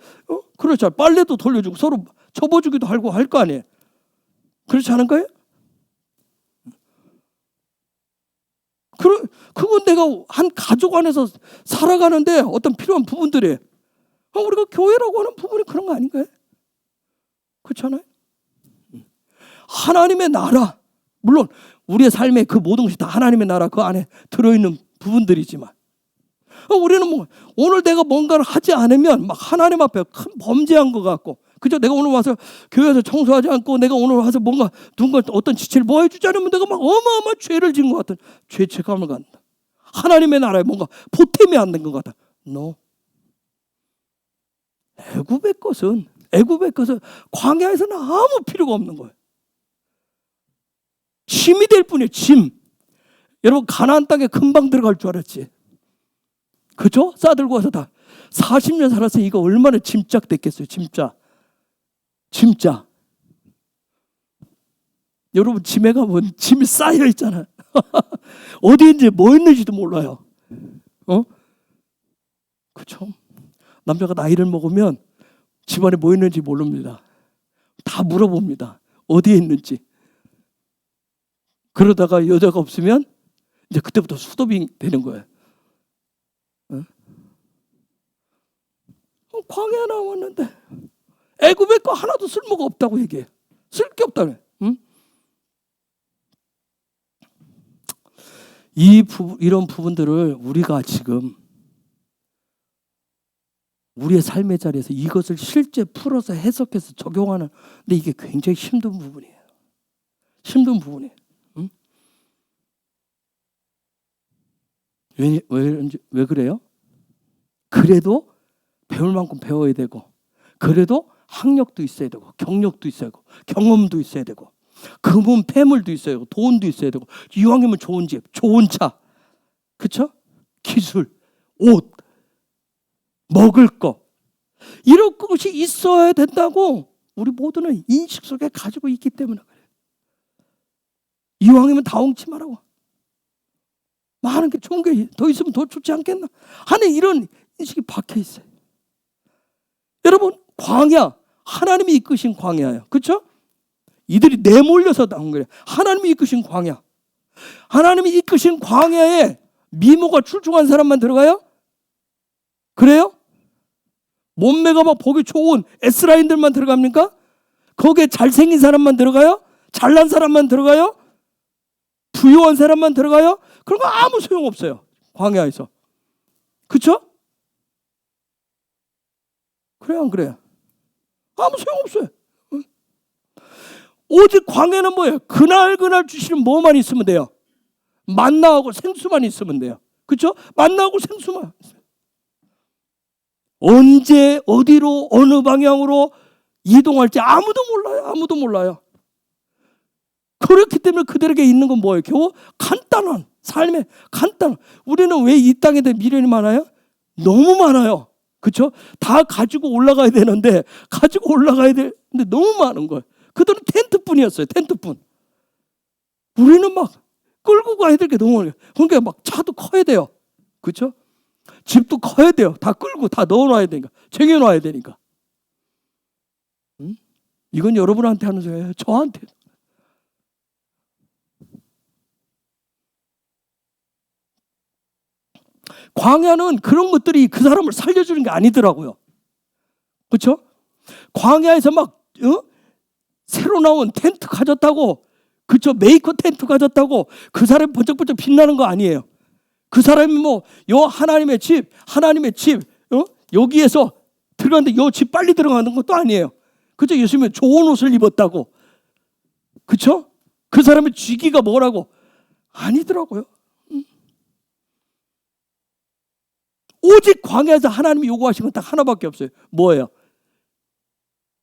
그렇죠. 빨래도 돌려주고 서로 접어주기도 하고 할 거 아니에요. 그렇지 않은 거예요? 그건 내가 한 가족 안에서 살아가는데 어떤 필요한 부분들이, 우리가 교회라고 하는 부분이 그런 거 아닌가요? 그렇잖아요. 하나님의 나라, 물론 우리의 삶의 그 모든 것이 다 하나님의 나라 그 안에 들어있는 부분들이지만, 우리는 뭐 오늘 내가 뭔가를 하지 않으면 막 하나님 앞에 큰 범죄한 것 같고, 그죠? 내가 오늘 와서 교회에서 청소하지 않고 내가 오늘 와서 뭔가 누군가 어떤 지체를 뭐 해주지 않으면 내가 막 어마어마한 죄를 지은 것 같은 죄책감을 갖는다. 하나님의 나라에 뭔가 보탬이 안 된 것 같아. No. 애굽의 것은 광야에서는 아무 필요가 없는 거예요. 짐이 될 뿐이에요. 짐. 여러분 가나안 땅에 금방 들어갈 줄 알았지. 그죠? 싸들고 와서 다 40년 살아서 이거 얼마나 짐짝 됐겠어요. 짐짝. 여러분 짐에 가면 짐이 쌓여 있잖아요. 어디 있는지 뭐 있는지도 몰라요. 그렇죠? 남자가 나이를 먹으면 집안에 뭐 있는지 모릅니다. 다 물어봅니다. 어디에 있는지. 그러다가 여자가 없으면 이제 그때부터 수도비 되는 거예요. 광야에 나왔는데 애굽의 거 하나도 쓸모가 없다고 얘기해. 쓸 게 없다네. 이런 부분들을 우리가 지금 우리의 삶의 자리에서 이것을 실제 풀어서 해석해서 적용하는, 근데 이게 굉장히 힘든 부분이에요. 왜 그래요? 그래도 배울 만큼 배워야 되고, 그래도 학력도 있어야 되고, 경력도 있어야 되고, 경험도 있어야 되고, 금은 폐물도 있어야 되고, 돈도 있어야 되고, 이왕이면 좋은 집, 좋은 차, 그렇죠? 기술, 옷, 먹을 거, 이런 것이 있어야 된다고 우리 모두는 인식 속에 가지고 있기 때문에 그래요. 이왕이면 다 엉치 말하고 많은 게 좋은 게 더 있으면 더 좋지 않겠나 하는 이런 인식이 박혀 있어요. 여러분 광야, 하나님이 이끄신 광야예요. 그렇죠? 이들이 내몰려서 나온 거예요. 하나님이 이끄신 광야. 하나님이 이끄신 광야에 미모가 출중한 사람만 들어가요? 그래요? 몸매가 막 보기 좋은 S라인들만 들어갑니까? 거기에 잘생긴 사람만 들어가요? 잘난 사람만 들어가요? 부유한 사람만 들어가요? 그런 거 아무 소용없어요. 광야에서. 그렇죠? 그래요, 안 그래요? 아무 소용없어요. 오직 광야는 뭐예요? 그날 주시는 뭐만 있으면 돼요? 만나하고 생수만 있으면 돼요. 그렇죠? 만나하고 생수만. 언제 어디로 어느 방향으로 이동할지 아무도 몰라요. 그렇기 때문에 그들에게 있는 건 뭐예요? 겨우 간단한 삶의 간단. 우리는 왜 이 땅에 대해 미련이 많아요? 너무 많아요. 그렇죠? 다 가지고 올라가야 되는데 너무 많은 거예요. 그들은 텐트뿐이었어요. 텐트뿐. 우리는 막 끌고 가야 될 게 너무 많아요. 그러니까 막 차도 커야 돼요. 그렇죠? 집도 커야 돼요. 다 끌고 다 넣어놔야 되니까. 쟁여놔야 되니까. 이건 여러분한테 하는 소리예요. 저한테. 광야는 그런 것들이 그 사람을 살려주는 게 아니더라고요. 그렇죠? 광야에서 막 새로 나온 텐트 가졌다고, 그렇죠? 메이커 텐트 가졌다고 그 사람이 번쩍번쩍 빛나는 거 아니에요. 그 사람이 뭐 요 하나님의 집 여기에서 들어갔는데 요 집 빨리 들어가는 것도 아니에요. 그죠? 예수님이 좋은 옷을 입었다고, 그렇죠? 그 사람의 쥐기가 뭐라고 아니더라고요. 오직 광야에서 하나님이 요구하신 건 딱 하나밖에 없어요. 뭐예요?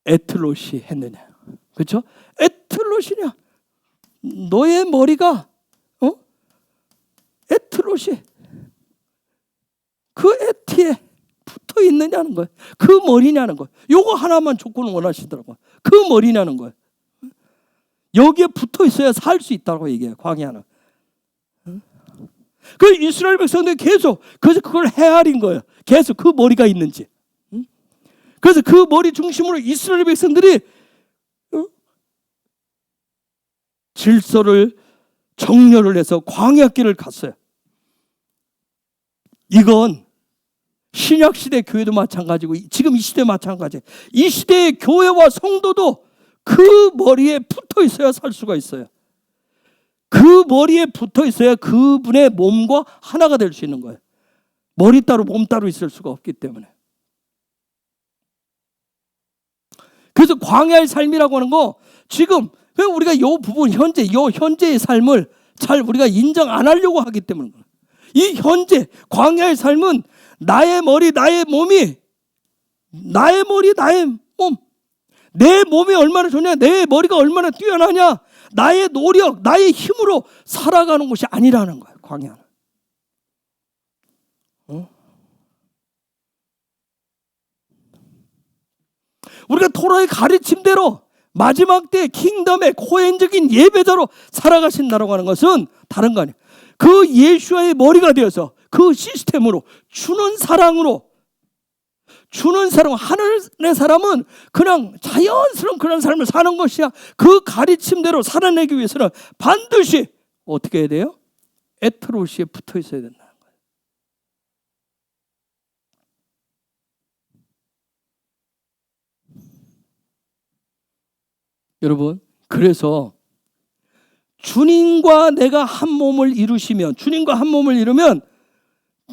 에틀롯이 했느냐, 그렇죠? 에틀롯이냐? 너의 머리가 에틀롯이 그 에티에 붙어 있느냐는 거예요. 그 머리냐는 거예요. 요거 하나만 조건을 원하시더라고요. 그 머리냐는 거예요. 여기에 붙어 있어야 살 수 있다고 얘기해요. 광야는. 그 이스라엘 백성들이 계속 그래서 그걸 헤아린 거예요. 계속 그 머리가 있는지. 그래서 그 머리 중심으로 이스라엘 백성들이 질서를 정렬을 해서 광야길을 갔어요. 이건 신약 시대 교회도 마찬가지고 지금 이 시대 마찬가지. 이 시대의 교회와 성도도 그 머리에 붙어 있어야 살 수가 있어요. 그 머리에 붙어 있어야 그분의 몸과 하나가 될 수 있는 거예요. 머리 따로 몸 따로 있을 수가 없기 때문에. 그래서 광야의 삶이라고 하는 거 지금 우리가 이 부분 현재의 삶을 잘 우리가 인정 안 하려고 하기 때문에 이 현재 광야의 삶은 나의 머리, 나의 몸이, 나의 머리, 나의 몸, 내 몸이 얼마나 좋냐, 내 머리가 얼마나 뛰어나냐, 나의 노력, 나의 힘으로 살아가는 것이 아니라는 거예요. 광야는. 우리가 토라의 가르침대로 마지막 때 킹덤의 코헨적인 예배자로 살아가신다라고 하는 것은 다른 거 아니에요. 그 예수와의 머리가 되어서 그 시스템으로 주는 사랑으로, 주는 사랑, 하늘의 사람은 그냥 자연스러운 그런 삶을 사는 것이야. 그 가르침대로 살아내기 위해서는 반드시 어떻게 해야 돼요? 에트로시에 붙어 있어야 된다는 거예요. 여러분, 그래서 주님과 내가 한 몸을 이루시면, 주님과 한 몸을 이루면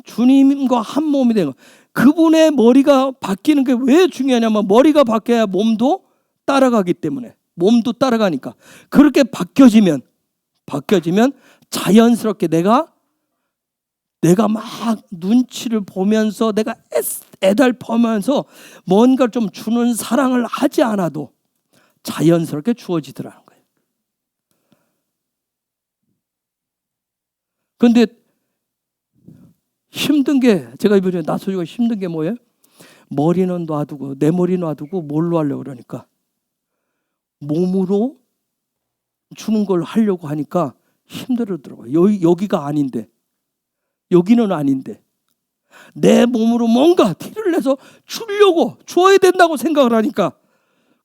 주님과 한 몸이 되는 거예요. 그분의 머리가 바뀌는 게 왜 중요하냐면, 머리가 바뀌어야 몸도 따라가기 때문에, 몸도 따라가니까. 그렇게 바뀌어지면 자연스럽게 내가 막 눈치를 보면서, 내가 애달퍼하면서 뭔가 좀 주는 사랑을 하지 않아도 자연스럽게 주어지더라는 거예요. 그런데 힘든 게, 제가 이번에 나서주가 힘든 게 뭐예요? 머리는 놔두고, 내 머리 놔두고 뭘로 하려고 그러니까, 몸으로 주는 걸 하려고 하니까 힘들더라고요. 여기가 아닌데, 여기는 아닌데, 내 몸으로 뭔가 티를 내서 주려고, 줘야 된다고 생각을 하니까.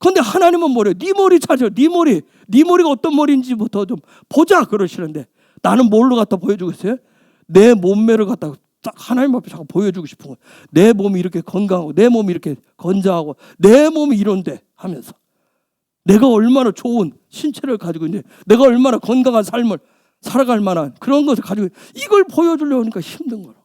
그런데 하나님은 뭐래요? 네 머리 찾아, 네 머리가 어떤 머리인지부터 좀 보자 그러시는데, 나는 뭘로 갖다 보여주겠어요? 내 몸매를 갖다 딱 하나님 앞에 자꾸 보여주고 싶은 거예요. 내 몸이 이렇게 건강하고, 내 몸이 이렇게 건장하고, 내 몸이 이런데 하면서 내가 얼마나 좋은 신체를 가지고 있는데, 내가 얼마나 건강한 삶을 살아갈 만한 그런 것을 가지고, 이걸 보여주려고 하니까 힘든 거라.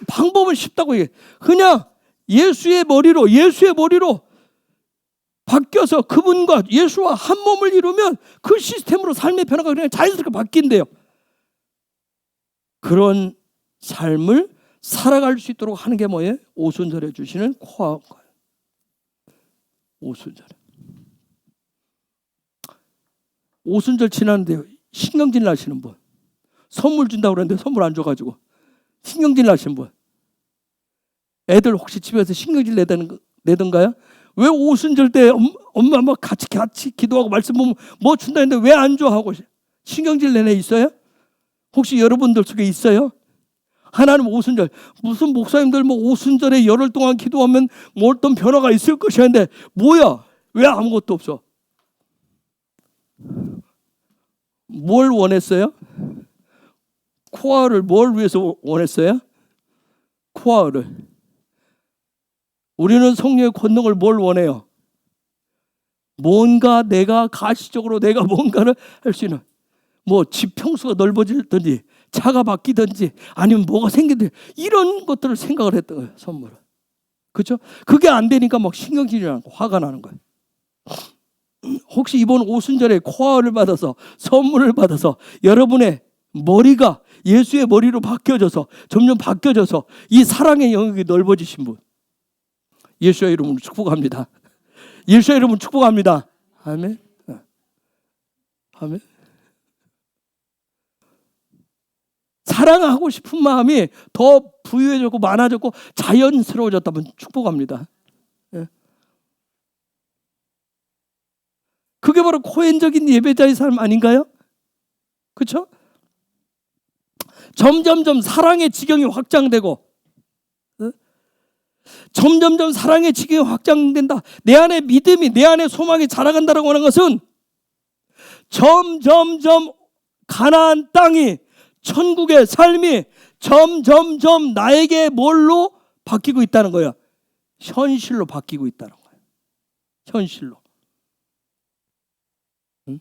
방법은 쉽다고 얘기해. 그냥 예수의 머리로 바뀌어서 그분과 예수와 한 몸을 이루면 그 시스템으로 삶의 변화가 그냥 자연스럽게 바뀐대요. 그런 삶을 살아갈 수 있도록 하는 게 뭐예요? 오순절에 주시는 코아인 거예요. 오순절 지났는데 신경질 나시는 분, 선물 준다고 그랬는데 선물 안 줘가지고 신경질 나시는 분, 애들 혹시 집에서 신경질 내던가요? 왜 오순절 때 엄마 막 같이 기도하고 말씀 보면 뭐 준다 했는데 왜 안 줘 하고 신경질 내는 애 있어요? 혹시 여러분들 속에 있어요? 하나님 오순절, 무슨 목사님들 뭐 오순절에 열흘 동안 기도하면 뭐 어떤 변화가 있을 것이야 했는데, 뭐야? 왜 아무것도 없어? 뭘 원했어요? 코아를 뭘 위해서 원했어요? 코아를. 우리는 성령의 권능을 뭘 원해요? 뭔가 내가 가시적으로 내가 뭔가를 할 수 있는, 뭐 집 평수가 넓어지든지 차가 바뀌든지 아니면 뭐가 생기든지 이런 것들을 생각을 했던 거예요. 선물을. 그렇죠? 그게 안 되니까 막 신경질이 나고 화가 나는 거예요. 혹시 이번 오순절에 코아를 받아서, 선물을 받아서 여러분의 머리가 예수의 머리로 바뀌어져서, 점점 바뀌어져서 이 사랑의 영역이 넓어지신 분, 예수의 이름으로 축복합니다. 예수의 이름으로 축복합니다. 아멘. 아멘. 사랑하고 싶은 마음이 더 부유해졌고 많아졌고 자연스러워졌다면 축복합니다. 그게 바로 코헨적인 예배자의 삶 아닌가요? 그렇죠? 점점점 사랑의 지경이 확장되고, 점점점 사랑의 지경이 확장된다. 내 안에 믿음이, 내 안에 소망이 자라간다라고 하는 것은 점점점 가나안 땅이, 천국의 삶이 점점점 나에게 뭘로 바뀌고 있다는 거예요? 현실로 바뀌고 있다는 거예요. 현실로. 응?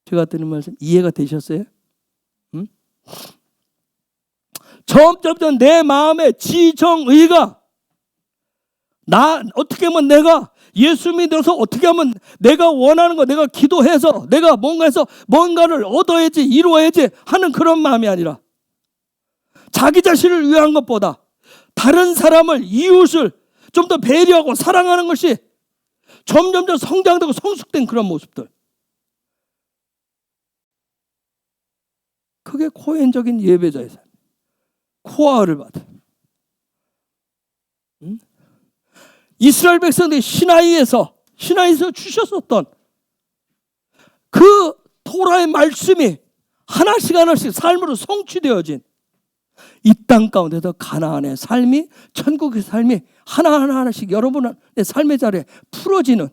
제가 드리는 말씀 이해가 되셨어요? 응? 점점점 내 마음의 지정의가, 어떻게 하면 내가 예수 믿어서 어떻게 하면 내가 원하는 거, 내가 기도해서 내가 뭔가 해서 뭔가를 얻어야지, 이루어야지 하는 그런 마음이 아니라 자기 자신을 위한 것보다 다른 사람을, 이웃을 좀 더 배려하고 사랑하는 것이 점점 성장되고 성숙된 그런 모습들. 그게 코헨적인 예배자의 삶. 코아를 받아. 이스라엘 백성들이 시나이에서 주셨었던 그 토라의 말씀이 하나씩 삶으로 성취되어진 이 땅 가운데서 가나안의 삶이, 천국의 삶이 하나씩 여러분의 삶의 자리에 풀어지는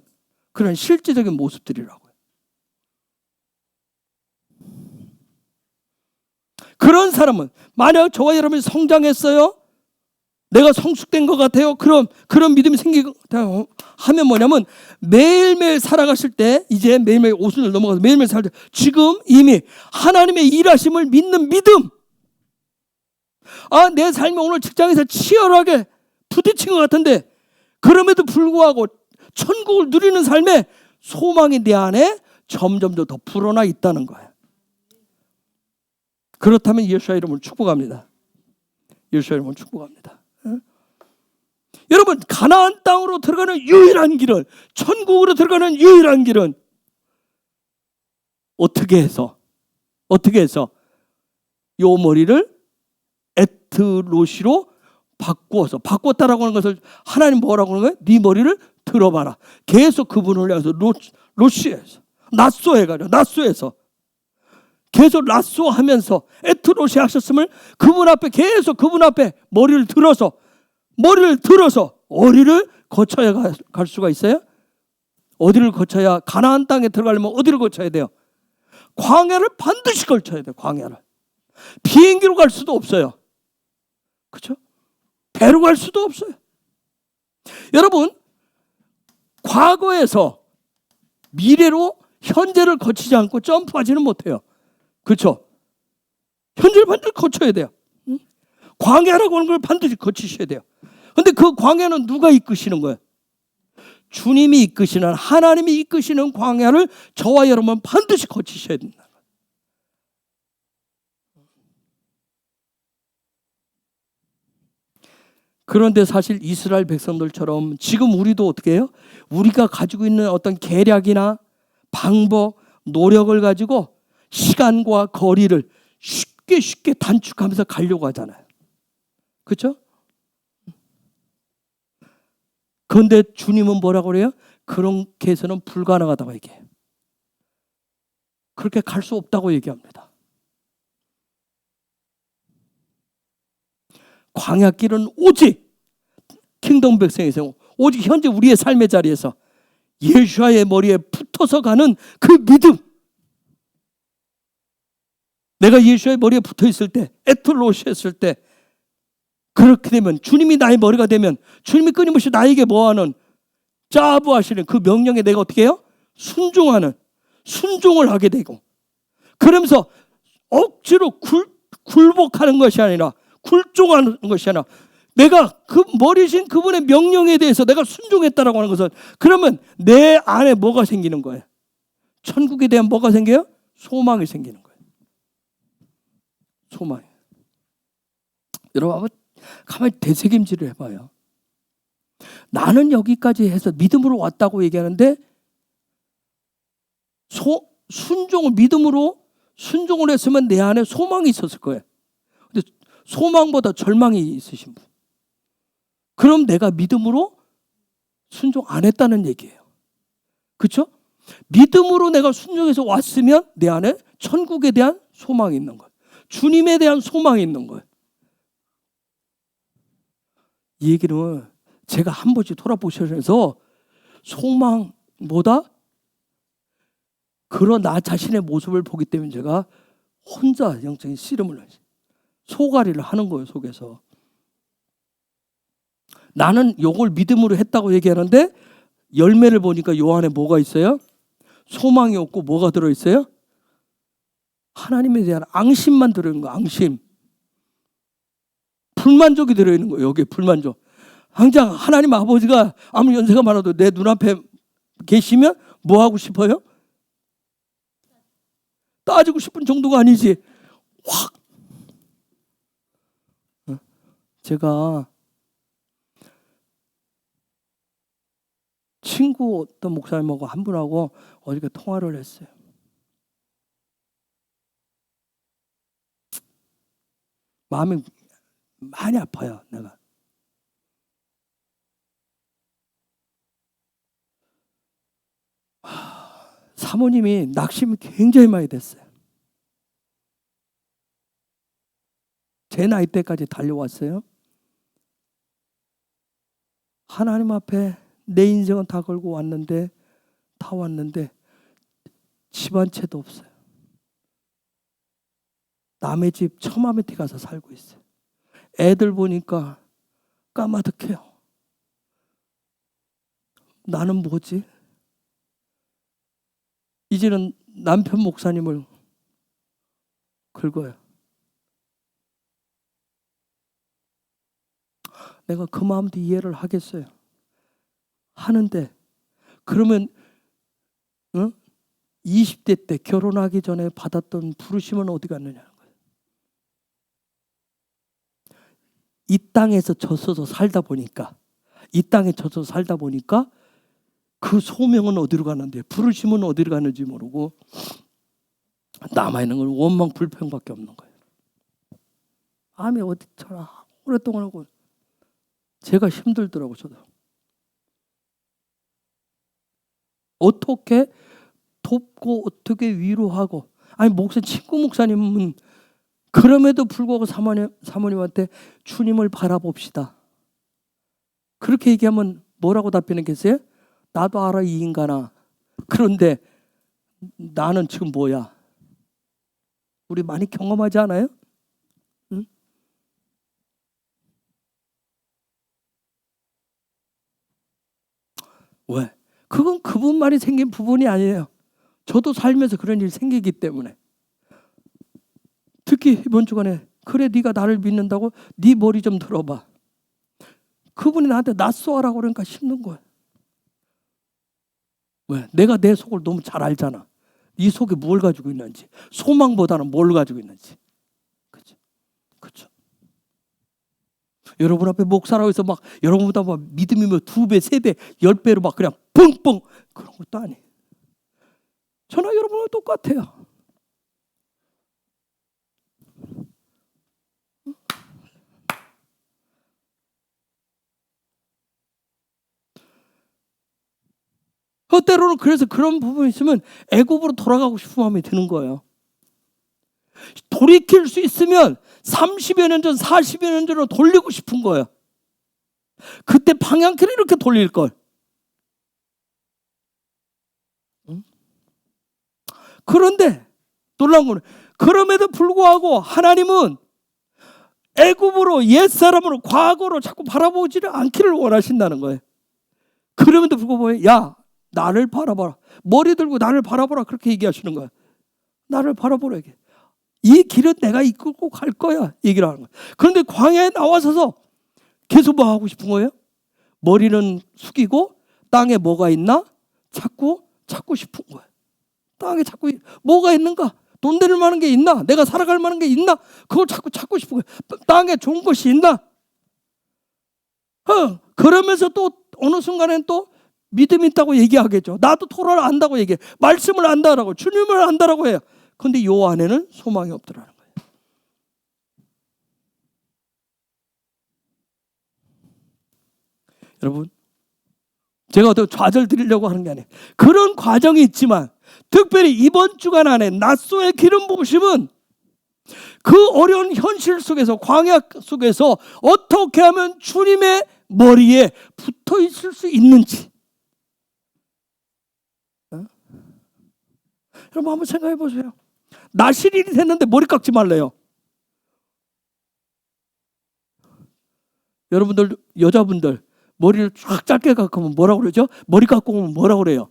그런 실제적인 모습들이라고요. 그런 사람은 만약 저와 여러분이 성장했어요, 내가 성숙된 것 같아요, 그런 믿음이 생기고 하면 뭐냐면 매일매일 살아가실 때, 이제 매일매일 오순을 넘어가서 매일매일 살 때 지금 이미 하나님의 일하심을 믿는 믿음, 내 삶이 오늘 직장에서 치열하게 부딪힌 것 같은데 그럼에도 불구하고 천국을 누리는 삶의 소망이 내 안에 점점 더 불어나 있다는 거예요. 그렇다면 예수의 이름을 축복합니다. 예수의 이름을 축복합니다. 여러분, 가나안 땅으로 들어가는 유일한 길은, 천국으로 들어가는 유일한 길은 어떻게 해서 요 머리를 에트로시로 바꿨다라고 하는 것을 하나님 뭐라고 하는 거예요? 네 머리를 들어봐라. 계속 그분을 향해서 로시에서 나쏘해서 계속 라쏘하면서 에트로시 하셨음을 그분 앞에 머리를 들어서 어디를 거쳐야 갈 수가 있어요? 어디를 거쳐야, 가나안 땅에 들어가려면 어디를 거쳐야 돼요? 광야를 반드시 거쳐야 돼요. 광야를. 비행기로 갈 수도 없어요. 그렇죠? 배로 갈 수도 없어요. 여러분, 과거에서 미래로 현재를 거치지 않고 점프하지는 못해요. 그렇죠? 현재를 반드시 거쳐야 돼요. 광야라고 하는 걸 반드시 거치셔야 돼요. 근데 그 광야는 누가 이끄시는 거예요? 주님이 이끄시는, 하나님이 이끄시는 광야를 저와 여러분은 반드시 거치셔야 된다. 그런데 사실 이스라엘 백성들처럼 지금 우리도 어떻게 해요? 우리가 가지고 있는 어떤 계략이나 방법, 노력을 가지고 시간과 거리를 쉽게 단축하면서 가려고 하잖아요. 그렇죠? 그런데 주님은 뭐라고 그래요? 그렇게 해서는 불가능하다고 얘기해요. 그렇게 갈 수 없다고 얘기합니다. 광야길은 오직 킹덤 백성의 경우, 오직 현재 우리의 삶의 자리에서 예수와의 머리에 붙어서 가는 그 믿음. 내가 예수의 머리에 붙어 있을 때, 에틀로시 했을 때, 그렇게 되면, 주님이 나의 머리가 되면, 주님이 끊임없이 나에게 뭐하는, 짜부하시는 그 명령에 내가 어떻게 해요? 순종을 하게 되고, 그러면서 억지로 굴복하는 것이 아니라, 굴종하는 것이 아니라, 내가 그 머리신 그분의 명령에 대해서 내가 순종했다라고 하는 것은, 그러면 내 안에 뭐가 생기는 거예요? 천국에 대한 뭐가 생겨요? 소망이 생기는 거예요. 소망. 여러분 한번 가만히 되새김질을 해봐요. 나는 여기까지 해서 믿음으로 왔다고 얘기하는데 믿음으로 순종을 했으면 내 안에 소망이 있었을 거예요. 근데 소망보다 절망이 있으신 분, 그럼 내가 믿음으로 순종 안 했다는 얘기예요. 그렇죠? 믿음으로 내가 순종해서 왔으면 내 안에 천국에 대한 소망이 있는 거예요. 주님에 대한 소망이 있는 거예요. 이 얘기는 제가 한 번씩 돌아보셔서 소망보다 그런 나 자신의 모습을 보기 때문에 제가 혼자 영적인 씨름을 소가리를 하는 거예요. 속에서 나는 요걸 믿음으로 했다고 얘기하는데 열매를 보니까 요 안에 뭐가 있어요? 소망이 없고 뭐가 들어있어요? 하나님에 대한 앙심만 들어있는 거예요. 앙심. 불만족이 들어있는 거예요. 여기에 불만족. 당장 하나님 아버지가 아무리 연세가 많아도 내 눈앞에 계시면 뭐 하고 싶어요? 따지고 싶은 정도가 아니지. 확. 제가 친구 어떤 목사님하고 한 분하고 어저께 통화를 했어요. 마음이 많이 아파요, 내가. 사모님이 낙심이 굉장히 많이 됐어요. 제 나이 때까지 달려왔어요. 하나님 앞에 내 인생은 다 걸고 왔는데, 다 왔는데 집 한 채도 없어요. 남의 집 처마 밑에 가서 살고 있어요. 애들 보니까 까마득해요. 나는 뭐지? 이제는 남편 목사님을 긁어요. 내가 그 마음도 이해를 하겠어요. 하는데 그러면 20대 때 결혼하기 전에 받았던 부르심은 어디 갔느냐는 거예요. 이 땅에서 젖어서 살다 보니까, 이 땅에 젖어서 살다 보니까 그 소명은 어디로 가는데, 부르심은 어디로 가는지 모르고 남아있는 건 원망 불평밖에 없는 거예요. 마음이 어디처럼 오랫동안 하고 제가 힘들더라고. 저도 어떻게 돕고 어떻게 위로하고. 아니 친구 목사님은 그럼에도 불구하고 사모님한테 주님을 바라봅시다, 그렇게 얘기하면 뭐라고 답변했겠어요? 나도 알아 이 인간아. 그런데 나는 지금 뭐야? 우리 많이 경험하지 않아요? 응? 왜? 그건 그분만이 생긴 부분이 아니에요. 저도 살면서 그런 일이 생기기 때문에. 특히 이번 주간에 그래 네가 나를 믿는다고 네 머리 좀 들어봐. 그분이 나한테 낯쏘아라고 그러니까 힘든 거예요. 왜? 내가 내 속을 너무 잘 알잖아. 이 속에 뭘 가지고 있는지, 소망보다는 뭘 가지고 있는지. 그렇죠? 그렇죠? 여러분 앞에 목사라고 해서 막 여러분보다 막 믿음이 뭐 2배, 3배, 10배로 막 그냥 뻥뻥 그런 것도 아니에요. 저나 여러분과 똑같아요. 때로는 그래서 그런 부분이 있으면 애굽으로 돌아가고 싶은 마음이 드는 거예요. 돌이킬 수 있으면 30여 년 전, 40여 년 전으로 돌리고 싶은 거예요. 그때 방향키를 이렇게 돌릴 걸. 그런데 놀라운 거는 그럼에도 불구하고 하나님은 애굽으로, 옛사람으로, 과거로 자꾸 바라보지를 않기를 원하신다는 거예요. 그럼에도 불구하고 야 나를 바라봐라, 머리 들고 나를 바라보라, 그렇게 얘기하시는 거야. 나를 바라보라. 이게 이 길은 내가 이끌고 갈 거야 얘기를 하는 거야. 그런데 광야에 나와서서 계속 뭐 하고 싶은 거예요? 머리는 숙이고 땅에 뭐가 있나 찾고 싶은 거야. 땅에 찾고 뭐가 있는가? 돈 되는 만한 게 있나? 내가 살아갈 만한 게 있나? 그걸 찾고 싶은 거야. 땅에 좋은 것이 있나? 그러면서 또 어느 순간엔 또 믿음이 있다고 얘기하겠죠. 나도 토라를 안다고 얘기해. 말씀을 안다라고, 주님을 안다라고 해요. 그런데 요 안에는 소망이 없더라는 거예요. 여러분, 제가 어떤 좌절 드리려고 하는 게 아니에요. 그런 과정이 있지만 특별히 이번 주간 안에 낫소의 기름 부으심은 그 어려운 현실 속에서, 광야 속에서 어떻게 하면 주님의 머리에 붙어 있을 수 있는지. 여러분 한번 생각해 보세요. 나실일이 됐는데 머리 깎지 말래요. 여러분들, 여자분들 머리를 쫙 짧게 깎으면 뭐라고 그러죠? 머리 깎고 오면 뭐라고 그래요?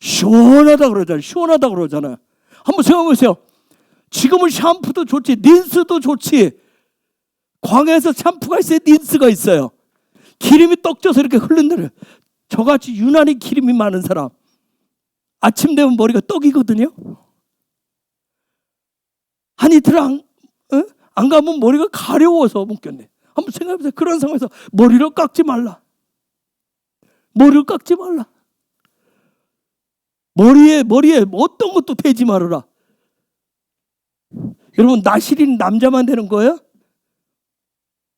시원하다 그러잖아요. 시원하다 그러잖아요. 한번 생각해 보세요. 지금은 샴푸도 좋지, 린스도 좋지, 광야에서 샴푸가 있어요, 린스가 있어요. 기름이 떡져서 이렇게 흐른대요. 저같이 유난히 기름이 많은 사람, 아침 되면 머리가 떡이거든요. 한 이틀 안 가면 머리가 가려워서 못 견뎌. 한번 생각해보세요. 그런 상황에서 머리를 깎지 말라. 머리를 깎지 말라. 머리에 어떤 것도 베지 말아라. 여러분, 나시린 남자만 되는 거예요?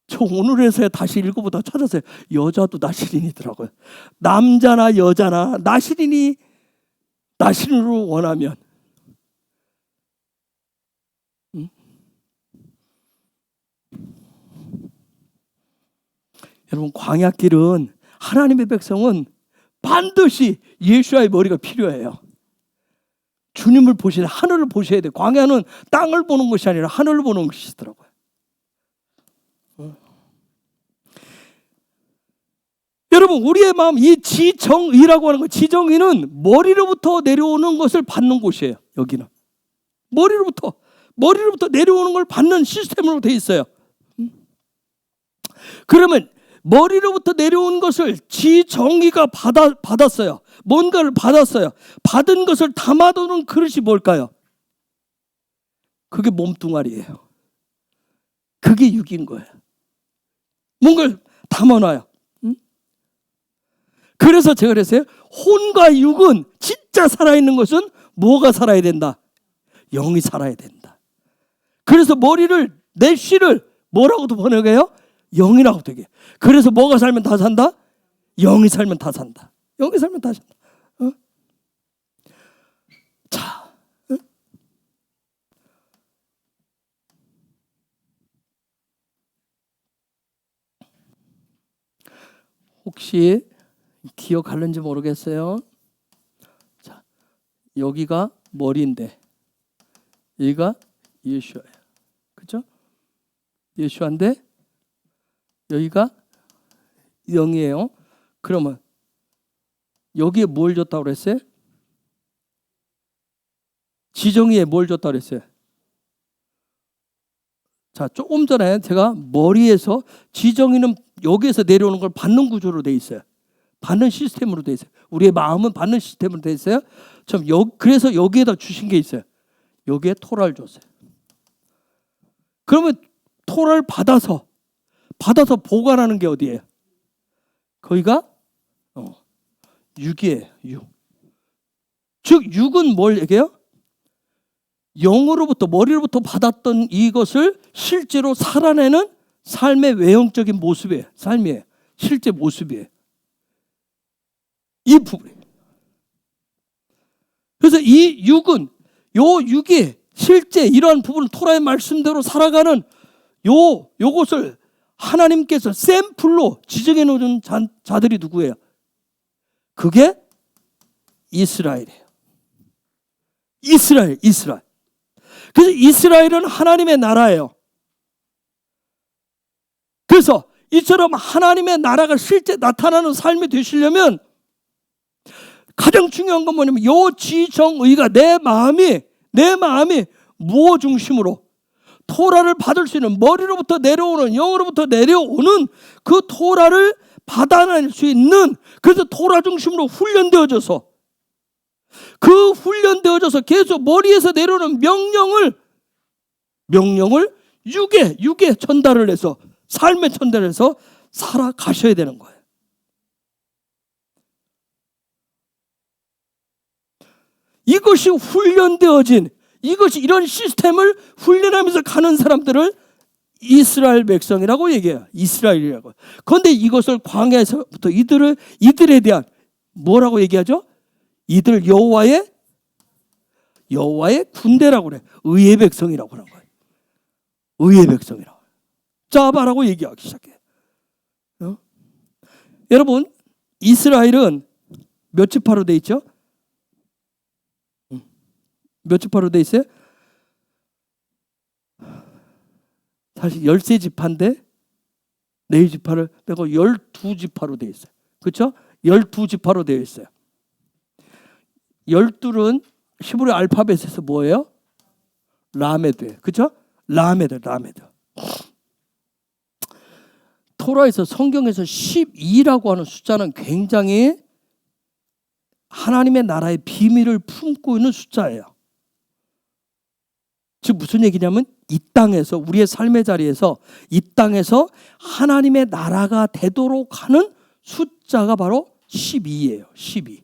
저 오늘에서야 다시 읽어보다 찾았어요. 여자도 나시린이더라고요. 남자나 여자나 나시린으로 원하면. 여러분, 광야길은, 하나님의 백성은 반드시 예수와의 머리가 필요해요. 주님을 보셔야 돼. 하늘을 보셔야 돼. 광야는 땅을 보는 것이 아니라 하늘을 보는 것이더라고요. 여러분, 우리의 마음, 이 지정의라고 하는 거, 지정의는 머리로부터 내려오는 것을 받는 곳이에요. 여기는 머리로부터 내려오는 걸 받는 시스템으로 되어 있어요. 그러면 머리로부터 내려온 것을 지정의가 받았어요. 뭔가를 받았어요. 받은 것을 담아두는 그릇이 뭘까요? 그게 몸뚱아리예요. 그게 육인 거예요. 뭔가를 담아놔요. 그래서 제가 그랬어요. 혼과 육은 진짜 살아있는 것은 뭐가 살아야 된다? 영이 살아야 된다. 그래서 내 씨를 뭐라고도 번역해요? 영이라고 되게. 그래서 뭐가 살면 다 산다? 영이 살면 다 산다. 영이 살면 다 산다. 자, 혹시 기억하는지 모르겠어요. 자, 여기가 머리인데 여기가 예수아예요. 그렇죠? 예수아인데 여기가 영이에요. 그러면 여기에 뭘 줬다고 그랬어요? 지정이에 뭘 줬다고 그랬어요? 자, 조금 전에 제가 머리에서, 지정이는 여기에서 내려오는 걸 받는 구조로 돼 있어요. 받는 시스템으로 돼 있어요. 우리의 마음은 받는 시스템으로 돼 있어요. 그래서 여기에다 주신 게 있어요. 여기에 토라를 줬어요. 그러면 토라를 받아서 보관하는 게 어디예요? 거기가 육이에요. 육. 즉 육은 뭘 얘기해요? 영으로부터, 머리로부터 받았던 이것을 실제로 살아내는 삶의 외형적인 모습이에요. 삶이에요. 실제 모습이에요. 이 부분. 그래서 이 육은, 육이 실제 이러한 부분을 토라의 말씀대로 살아가는 요것을 하나님께서 샘플로 지정해 놓은 자들이 누구예요? 그게 이스라엘이에요. 이스라엘. 그래서 이스라엘은 하나님의 나라예요. 그래서 이처럼 하나님의 나라가 실제 나타나는 삶이 되시려면 가장 중요한 건 뭐냐면 요 지정의가 내 마음이 무엇 중심으로 토라를 받을 수 있는, 머리로부터 내려오는, 영으로부터 내려오는 그 토라를 받아낼 수 있는, 그래서 토라 중심으로 훈련되어져서 계속 머리에서 내려오는 명령을 육에 전달을 해서, 삶에 전달을 해서 살아가셔야 되는 거예요. 이것이 훈련되어진, 이런 시스템을 훈련하면서 가는 사람들을 이스라엘 백성이라고 얘기해요. 이스라엘이라고. 그런데 이것을 광야에서부터 이들에 대한 뭐라고 얘기하죠? 이들 여호와의 군대라고 그래. 의의 백성이라고 하는 거예요. 의의 백성이라고. 짜바라고 얘기하기 시작해요. 여러분, 이스라엘은 몇 지파로 돼 있죠? 몇 지파로 돼 있어요? 사실 13지파인데 4지파를 빼고 12지파로 돼 있어요. 그렇죠? 12지파로 되어 있어요. 12는 히브리 알파벳에서 뭐예요? 라메드예요. 그렇죠? 라메드. 토라에서 성경에서 12라고 하는 숫자는 굉장히 하나님의 나라의 비밀을 품고 있는 숫자예요. 즉 무슨 얘기냐면 이 땅에서 우리의 삶의 자리에서 이 땅에서 하나님의 나라가 되도록 하는 숫자가 바로 12예요. 12.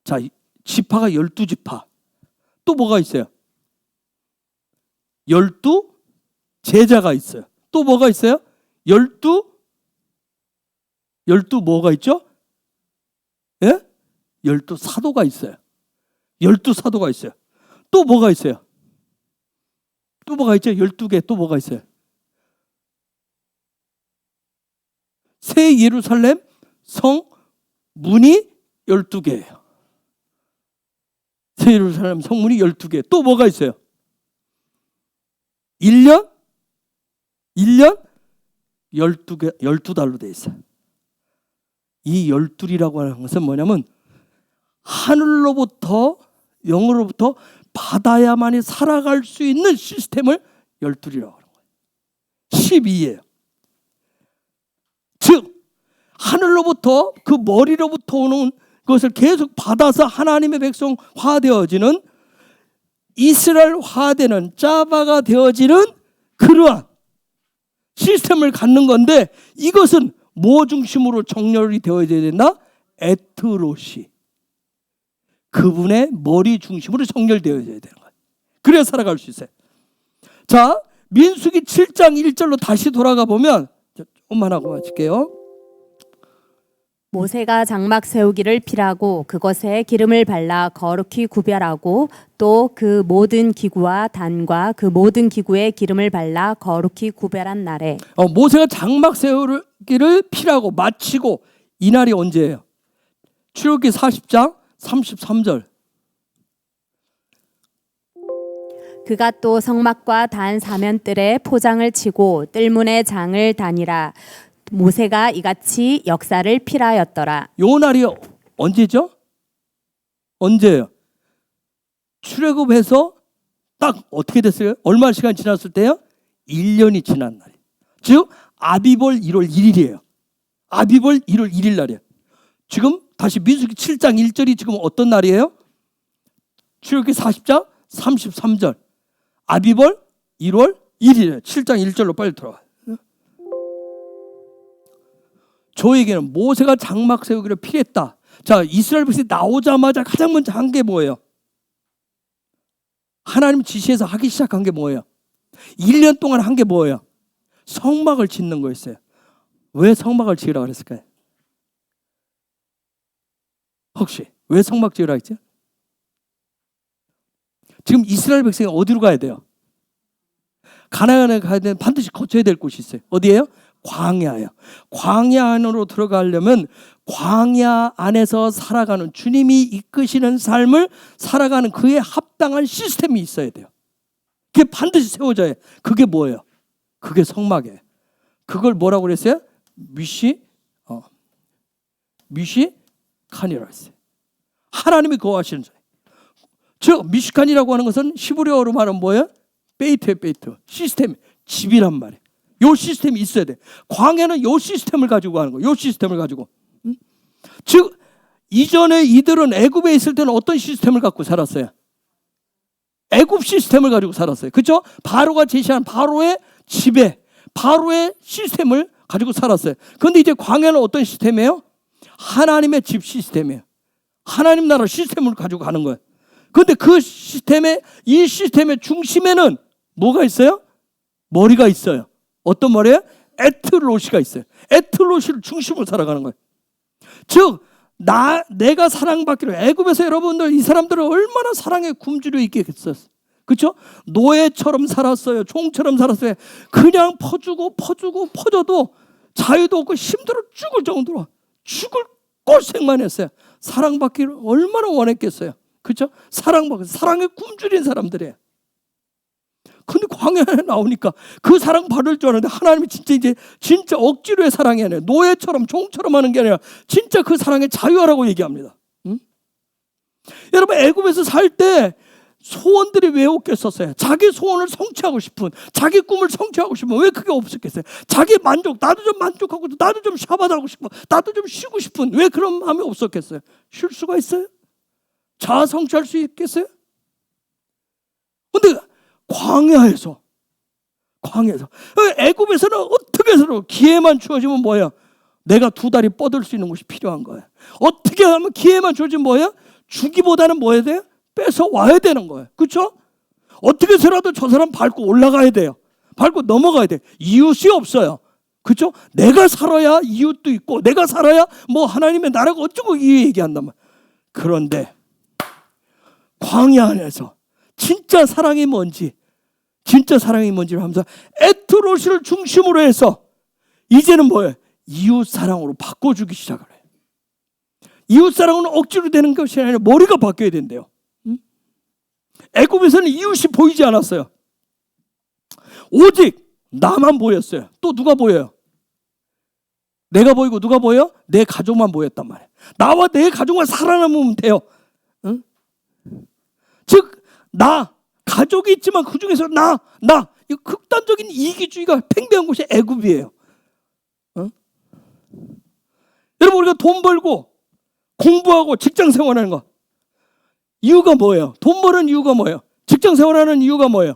자, 지파가 12지파. 또 뭐가 있어요? 12 제자가 있어요. 또 뭐가 있어요? 12 뭐가 있죠? 예? 12 사도가 있어요. 12 사도가 있어요. 또 뭐가 있어요? 또 뭐가 있죠? 12개 또 뭐가 있어요? 새 예루살렘 성 문이 12개예요. 새 예루살렘 성문이 12개. 또 뭐가 있어요? 1년 12개, 12달로 돼 있어요. 이 12이라고 하는 것은 뭐냐면 하늘로부터 영으로부터 받아야만이 살아갈 수 있는 시스템을 12이라고 하는 거예요. 12예요. 즉 하늘로부터 그 머리로부터 오는 것을 계속 받아서 하나님의 백성화되어지는 이스라엘화되는 짜바가 되어지는 그러한 시스템을 갖는 건데 이것은 뭐 중심으로 정렬이 되어야 된다? 에트로시. 그분의 머리 중심으로 정렬되어야 되는 거예요. 그래야 살아갈 수 있어요. 자, 민수기 7장 1절로 다시 돌아가 보면 조금만 하고 마칠게요. 모세가 장막 세우기를 필하고 그것에 기름을 발라 거룩히 구별하고 또 그 모든 기구와 단과 그 모든 기구에 기름을 발라 거룩히 구별한 날에 모세가 장막 세우기를 필하고 마치고 이 날이 언제예요? 출애굽기 40장 33절. 그가 또 성막과 단 사면뜰에 포장을 치고 뜰문에 장을 다니라. 모세가 이같이 역사를 필하였더라. 요 날이 언제죠? 언제예요? 출애굽해서 딱 어떻게 됐어요? 얼마 시간 지났을 때요? 1년이 지난 날이에요. 즉 아비벌 1월 1일이에요. 아비벌 1월 1일 날이에요. 지금 다시 민수기 7장 1절이 지금 어떤 날이에요? 출애굽기 40장 33절. 아비벌 1월 1일이에요. 7장 1절로 빨리 들어와요. 저에게는 모세가 장막 세우기를 필했다. 자, 이스라엘 백성이 나오자마자 가장 먼저 한 게 뭐예요? 하나님 지시해서 하기 시작한 게 뭐예요? 1년 동안 한 게 뭐예요? 성막을 짓는 거였어요. 왜 성막을 지으라고 그랬을까요? 혹시 왜 성막 지으라고 했죠? 지금 이스라엘 백성이 어디로 가야 돼요? 가나안에 가야 되면 반드시 거쳐야 될 곳이 있어요. 어디예요? 광야예요. 광야 안으로 들어가려면 광야 안에서 살아가는 주님이 이끄시는 삶을 살아가는 그에 합당한 시스템이 있어야 돼요. 그게 반드시 세워져야 해요. 그게 뭐예요? 그게 성막이에요. 그걸 뭐라고 그랬어요? 미시칸이라고 했어요. 하나님이 거하시는 자예요. 즉 미시칸이라고 하는 것은 히브리어로 말하면 뭐예요? 베이트예요. 베이트. 시스템, 집이란 말이에요. 요 시스템이 있어야 돼. 광야는 요 시스템을 가지고 가는 거예요. 요 시스템을 가지고. 즉 이전에 이들은 애굽에 있을 때는 어떤 시스템을 갖고 살았어요? 애굽 시스템을 가지고 살았어요. 그렇죠? 바로가 제시한 바로의 지배, 바로의 시스템을 가지고 살았어요. 그런데 이제 광야는 어떤 시스템이에요? 하나님의 집 시스템이에요. 하나님 나라 시스템을 가지고 가는 거예요. 그런데 그 시스템의 이 시스템의 중심에는 뭐가 있어요? 머리가 있어요. 어떤 머리예요? 에트로시가 있어요. 에트로시를 중심으로 살아가는 거예요. 즉 내가 사랑받기로 애굽에서 여러분들 이 사람들은 얼마나 사랑에 굶주려 있겠어요. 그렇죠? 노예처럼 살았어요. 종처럼 살았어요. 그냥 퍼줘도 자유도 없고 힘들어 죽을 정도로 죽을 꼴생만 했어요. 사랑받기를 얼마나 원했겠어요. 그렇죠? 사랑에 굶주린 사람들이에요. 근데 광야에 나오니까 그 사랑 받을 줄 알았는데 하나님이 진짜 억지로의 사랑이 아니라 노예처럼 종처럼 하는 게 아니라 진짜 그 사랑의 자유하라고 얘기합니다. 여러분 애굽에서 살 때 소원들이 왜 없겠었어요? 자기 소원을 성취하고 싶은, 자기 꿈을 성취하고 싶은, 왜 그게 없었겠어요? 자기 만족, 나도 좀 만족하고 나도 좀 샤바하고 싶어, 나도 좀 쉬고 싶은, 왜 그런 마음이 없었겠어요? 쉴 수가 있어요? 자아 성취할 수 있겠어요? 근데 광야에서 애굽에서는 어떻게 해서도 기회만 주어지면 뭐예요? 내가 두 다리 뻗을 수 있는 곳이 필요한 거예요. 어떻게 하면 기회만 주어지면 뭐예요? 주기보다는 뭐 해야 돼요? 뺏어 와야 되는 거예요. 그렇죠? 어떻게 해서라도 저 사람 밟고 올라가야 돼요. 밟고 넘어가야 돼요. 이웃이 없어요. 그렇죠? 내가 살아야 이웃도 있고, 내가 살아야 뭐 하나님의 나라가 어쩌고 이 얘기한단 말이에요. 그런데 광야 안에서 진짜 사랑이 뭔지를 하면서 에트로시를 중심으로 해서 이제는 뭐예요? 이웃 사랑으로 바꿔주기 시작을 해요. 이웃 사랑은 억지로 되는 것이 아니라 머리가 바뀌어야 된대요. 애굽에서는 이웃이 보이지 않았어요. 오직 나만 보였어요. 또 누가 보여요? 내가 보이고 누가 보여? 내 가족만 보였단 말이에요. 나와 내 가족만 살아남으면 돼요. 응? 즉 나 가족이 있지만 그 중에서 나 이 극단적인 이기주의가 팽배한 곳이 애굽이에요. 응? 여러분, 우리가 돈 벌고 공부하고 직장 생활하는 거 이유가 뭐예요? 돈 버는 이유가 뭐예요? 직장 생활하는 이유가 뭐예요?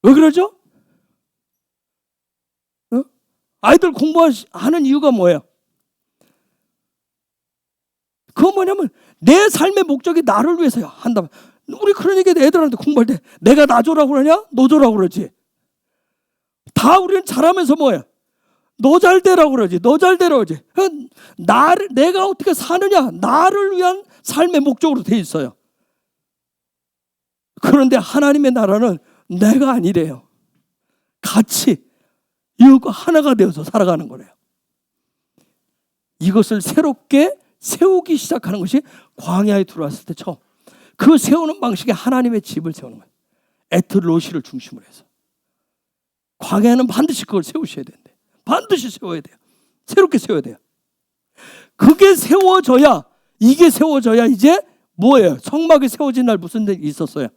왜 그러죠? 어? 아이들 공부하는 이유가 뭐예요? 그건 뭐냐면 내 삶의 목적이 나를 위해서 한다면, 우리 그런 얘기 애들한테 공부할 때 내가 나 줘라고 그러냐? 너 줘라고 그러지. 다 우리는 잘하면서 뭐예요? 너 잘 되라고 그러지. 너 잘 되라고 그러지. 내가 어떻게 사느냐? 나를 위한 삶의 목적으로 돼 있어요. 그런데 하나님의 나라는 내가 아니래요. 같이 이웃과 하나가 되어서 살아가는 거래요. 이것을 새롭게 세우기 시작하는 것이 광야에 들어왔을 때 처음. 그 세우는 방식이 하나님의 집을 세우는 거예요. 에트로시를 중심으로 해서. 광야는 반드시 그걸 세우셔야 되는데, 반드시 세워야 돼요. 새롭게 세워야 돼요. 그게 세워져야, 이게 세워져야 이제 뭐예요? 성막이 세워진 날 무슨 일이 있었어요?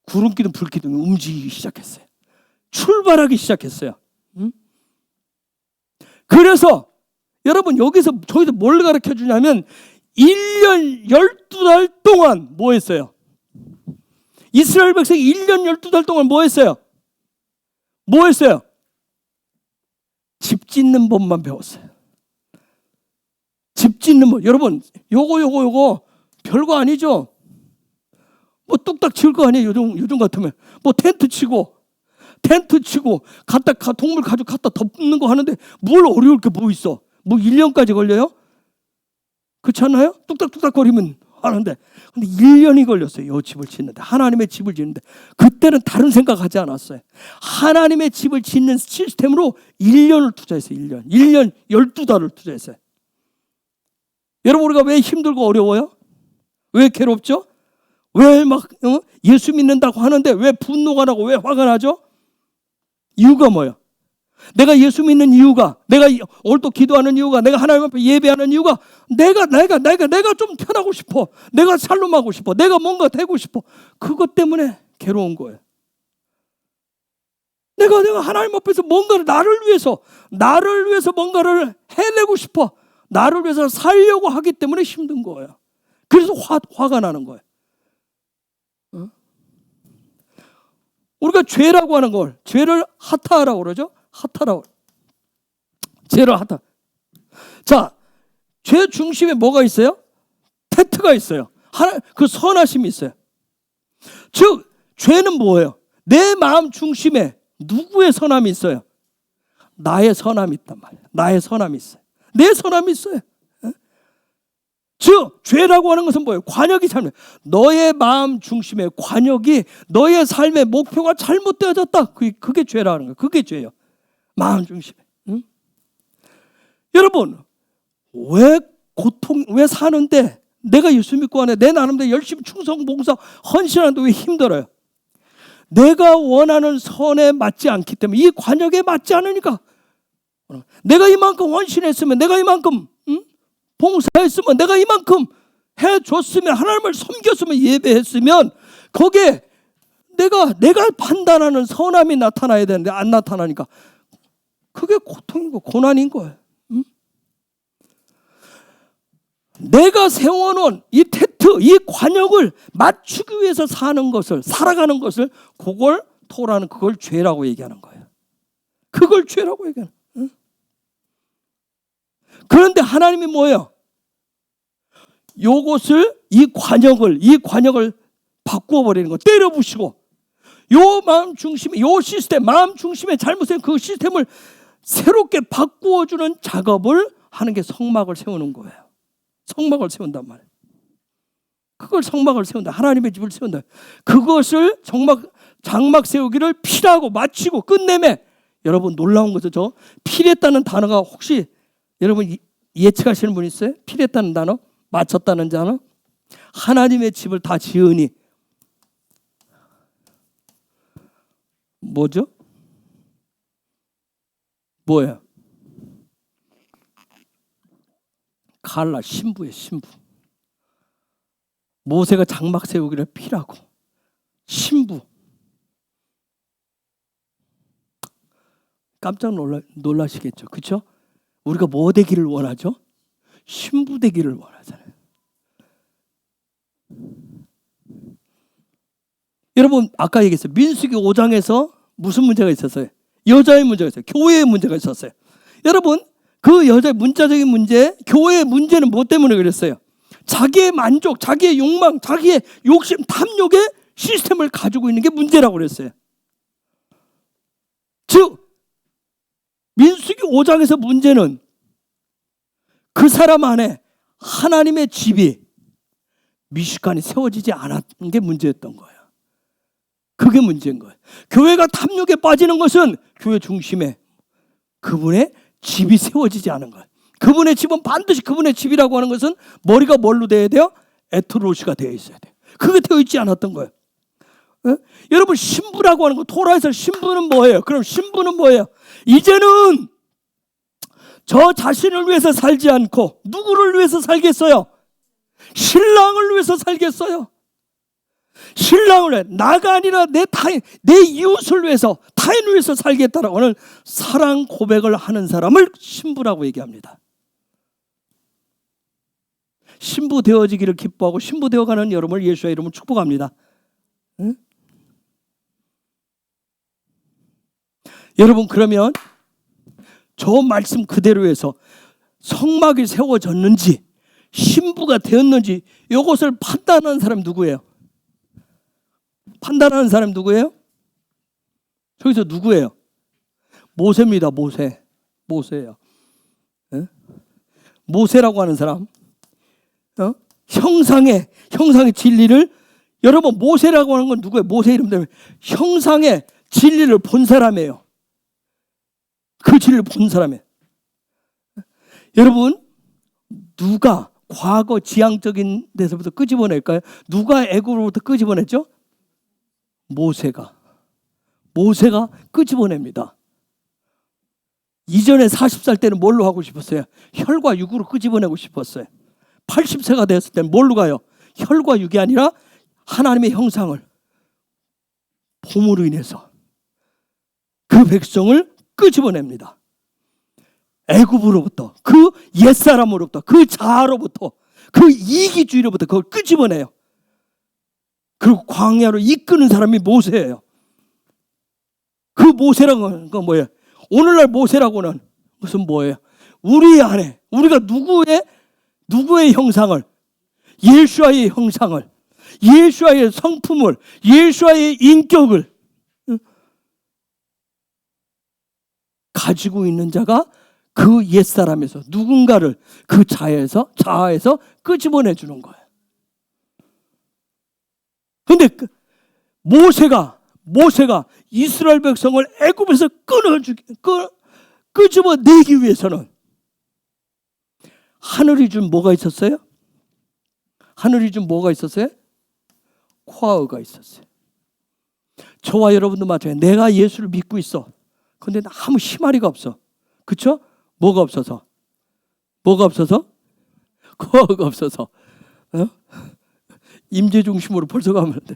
구름기둥 불기둥이 움직이기 시작했어요. 출발하기 시작했어요. 그래서 여러분, 여기서 저희도 뭘 가르쳐 주냐면 1년 12달 동안 뭐 했어요? 이스라엘 백성이 1년 12달 동안 뭐 했어요? 뭐 했어요? 집 짓는 법만 배웠어요. 집 짓는 법. 여러분, 요거 별거 아니죠? 뭐 뚝딱 지을 거 아니에요? 요즘 같으면 뭐 텐트 치고 동물 가죽 갖다 덮는 거 하는데 뭘 어려울 게 뭐 있어? 뭐 1년까지 걸려요? 그렇지 않나요? 뚝딱뚝딱 거리면 하는데, 근데 1년이 걸렸어요. 이 집을 짓는데, 하나님의 집을 짓는데. 그때는 다른 생각하지 않았어요. 하나님의 집을 짓는 시스템으로 1년을 투자했어요. 1년 12달을 투자했어요. 여러분, 우리가 왜 힘들고 어려워요? 왜 괴롭죠? 왜 막 예수 믿는다고 하는데 왜 분노가 나고 왜 화가 나죠? 이유가 뭐예요? 내가 예수 믿는 이유가, 내가 오늘 또 기도하는 이유가, 내가 하나님 앞에 예배하는 이유가 내가 좀 편하고 싶어. 내가 샬롬하고 싶어. 내가 뭔가 되고 싶어. 그것 때문에 괴로운 거예요. 내가 하나님 앞에서 뭔가를 나를 위해서 뭔가를 해내고 싶어. 나를 위해서 살려고 하기 때문에 힘든 거예요. 그래서 화가 나는 거예요. 우리가 죄라고 하는 걸, 죄를 하타라고 그러죠? 하타라고. 죄를 하타. 자, 죄 중심에 뭐가 있어요? 테트가 있어요. 그 선하심이 있어요. 즉, 죄는 뭐예요? 내 마음 중심에 누구의 선함이 있어요? 나의 선함이 있단 말이에요. 나의 선함이 있어요. 내 선함이 있어요. 즉, 죄라고 하는 것은 뭐예요? 관역이 잘못. 너의 마음 중심의 관역이 너의 삶의 목표가 잘못되어졌다. 그게 죄라는 거예요. 그게 죄예요. 마음 중심에. 응? 여러분, 왜 사는데 내가 예수 믿고 하네, 내 나름대로 열심히 충성 봉사 헌신하는데 왜 힘들어요? 내가 원하는 선에 맞지 않기 때문에, 이 관역에 맞지 않으니까. 내가 이만큼 헌신했으면, 내가 이만큼 봉사했으면, 내가 이만큼 해줬으면, 하나님을 섬겼으면, 예배했으면 거기에 내가 판단하는 선함이 나타나야 되는데 안 나타나니까 그게 고통이고 고난인 거예요. 응? 내가 세워놓은 이 테트, 이 관역을 맞추기 위해서 사는 것을, 살아가는 것을, 그걸 토라는, 그걸 죄라고 얘기하는 거예요. 그걸 죄라고 얘기하는 거예요. 응? 그런데 하나님이 뭐예요? 요것을, 이 관역을 바꾸어 버리는 거, 때려 부시고, 요 마음 중심에, 요 시스템, 마음 중심에 잘못된 그 시스템을 새롭게 바꾸어 주는 작업을 하는 게 성막을 세우는 거예요. 성막을 세운단 말이에요. 그걸 성막을 세운다. 하나님의 집을 세운다. 그것을 장막 세우기를 피라고 마치고 끝내매, 여러분 놀라운 것은 저 피랬다는 단어가 혹시 여러분 예측하시는 분 있어요? 피랬다는 단어? 마쳤다는 단어? 하나님의 집을 다 지으니 뭐죠? 뭐예요? 갈라, 신부예요. 신부. 모세가 장막 세우기를 피라고. 신부. 깜짝 놀라시겠죠. 그렇죠? 우리가 뭐 되기를 원하죠? 신부 되기를 원하잖아요. 여러분 아까 얘기했어요. 민수기 5장에서 무슨 문제가 있었어요? 여자의 문제가 있어요. 교회의 문제가 있었어요. 여러분 그 여자의 문자적인 문제, 교회의 문제는 뭐 때문에 그랬어요? 자기의 만족, 자기의 욕망, 자기의 욕심, 탐욕의 시스템을 가지고 있는 게 문제라고 그랬어요. 즉 민수기 5장에서 문제는 그 사람 안에 하나님의 집이, 미식관이 세워지지 않았던 게 문제였던 거예요. 그게 문제인 거예요. 교회가 탐욕에 빠지는 것은 교회 중심에 그분의 집이 세워지지 않은 거예요. 그분의 집은 반드시, 그분의 집이라고 하는 것은 머리가 뭘로 되어야 돼요? 에트로시가 되어 있어야 돼요. 그게 되어 있지 않았던 거예요. 여러분 신부라고 하는 거, 토라에서 신부는 뭐예요? 그럼 신부는 뭐예요? 이제는 저 자신을 위해서 살지 않고 누구를 위해서 살겠어요? 신랑을 위해서 살겠어요. 신랑을 위해, 나가 아니라 내 이웃을 위해서, 타인을 위해서 살겠다라고 하는 사랑 고백을 하는 사람을 신부라고 얘기합니다. 신부 되어지기를 기뻐하고 신부 되어가는 여러분을 예수의 이름으로 축복합니다. 응? 여러분 그러면 저 말씀 그대로 해서 성막이 세워졌는지 신부가 되었는지 이것을 판단하는 사람 누구예요? 판단하는 사람 누구예요? 저기서 누구예요? 모세입니다. 모세예요. 모세라고 하는 사람, 형상의 진리를, 여러분 모세라고 하는 건 누구예요? 모세 이름 때문에 형상의 진리를 본 사람이에요. 그 진리를 본 사람이에요. 여러분 누가 과거 지향적인 데서부터 끄집어낼까요? 누가 애굽으로부터 끄집어냈죠? 모세가 끄집어냅니다. 이전에 40살 때는 뭘로 하고 싶었어요? 혈과 육으로 끄집어내고 싶었어요. 80세가 되었을 때는 뭘로 가요? 혈과 육이 아니라 하나님의 형상을, 봄으로 인해서 그 백성을 끄집어냅니다. 애굽으로부터, 그 옛사람으로부터, 그 자아로부터, 그 이기주의로부터 그걸 끄집어내요. 그리고 광야로 이끄는 사람이 모세예요. 그 모세라고 하는 건 뭐예요? 오늘날 모세라고는 무슨 뭐예요? 우리 안에, 우리가 누구의 형상을, 예수와의 형상을, 예수와의 성품을, 예수와의 인격을 가지고 있는 자가 그 옛사람에서 누군가를 그 자아에서 끄집어내 주는 거예요. 근데 모세가 이스라엘 백성을 애굽에서 끄집어내기 위해서는 하늘이 준 뭐가 있었어요? 하늘이 준 뭐가 있었어요? 코아가 있었어요. 저와 여러분도 마찬가지예요. 내가 예수를 믿고 있어. 근데 아무 희마리가 없어. 그렇죠? 뭐가 없어서? 코아가 없어서. 임재 중심으로 벌써 가면 안 돼.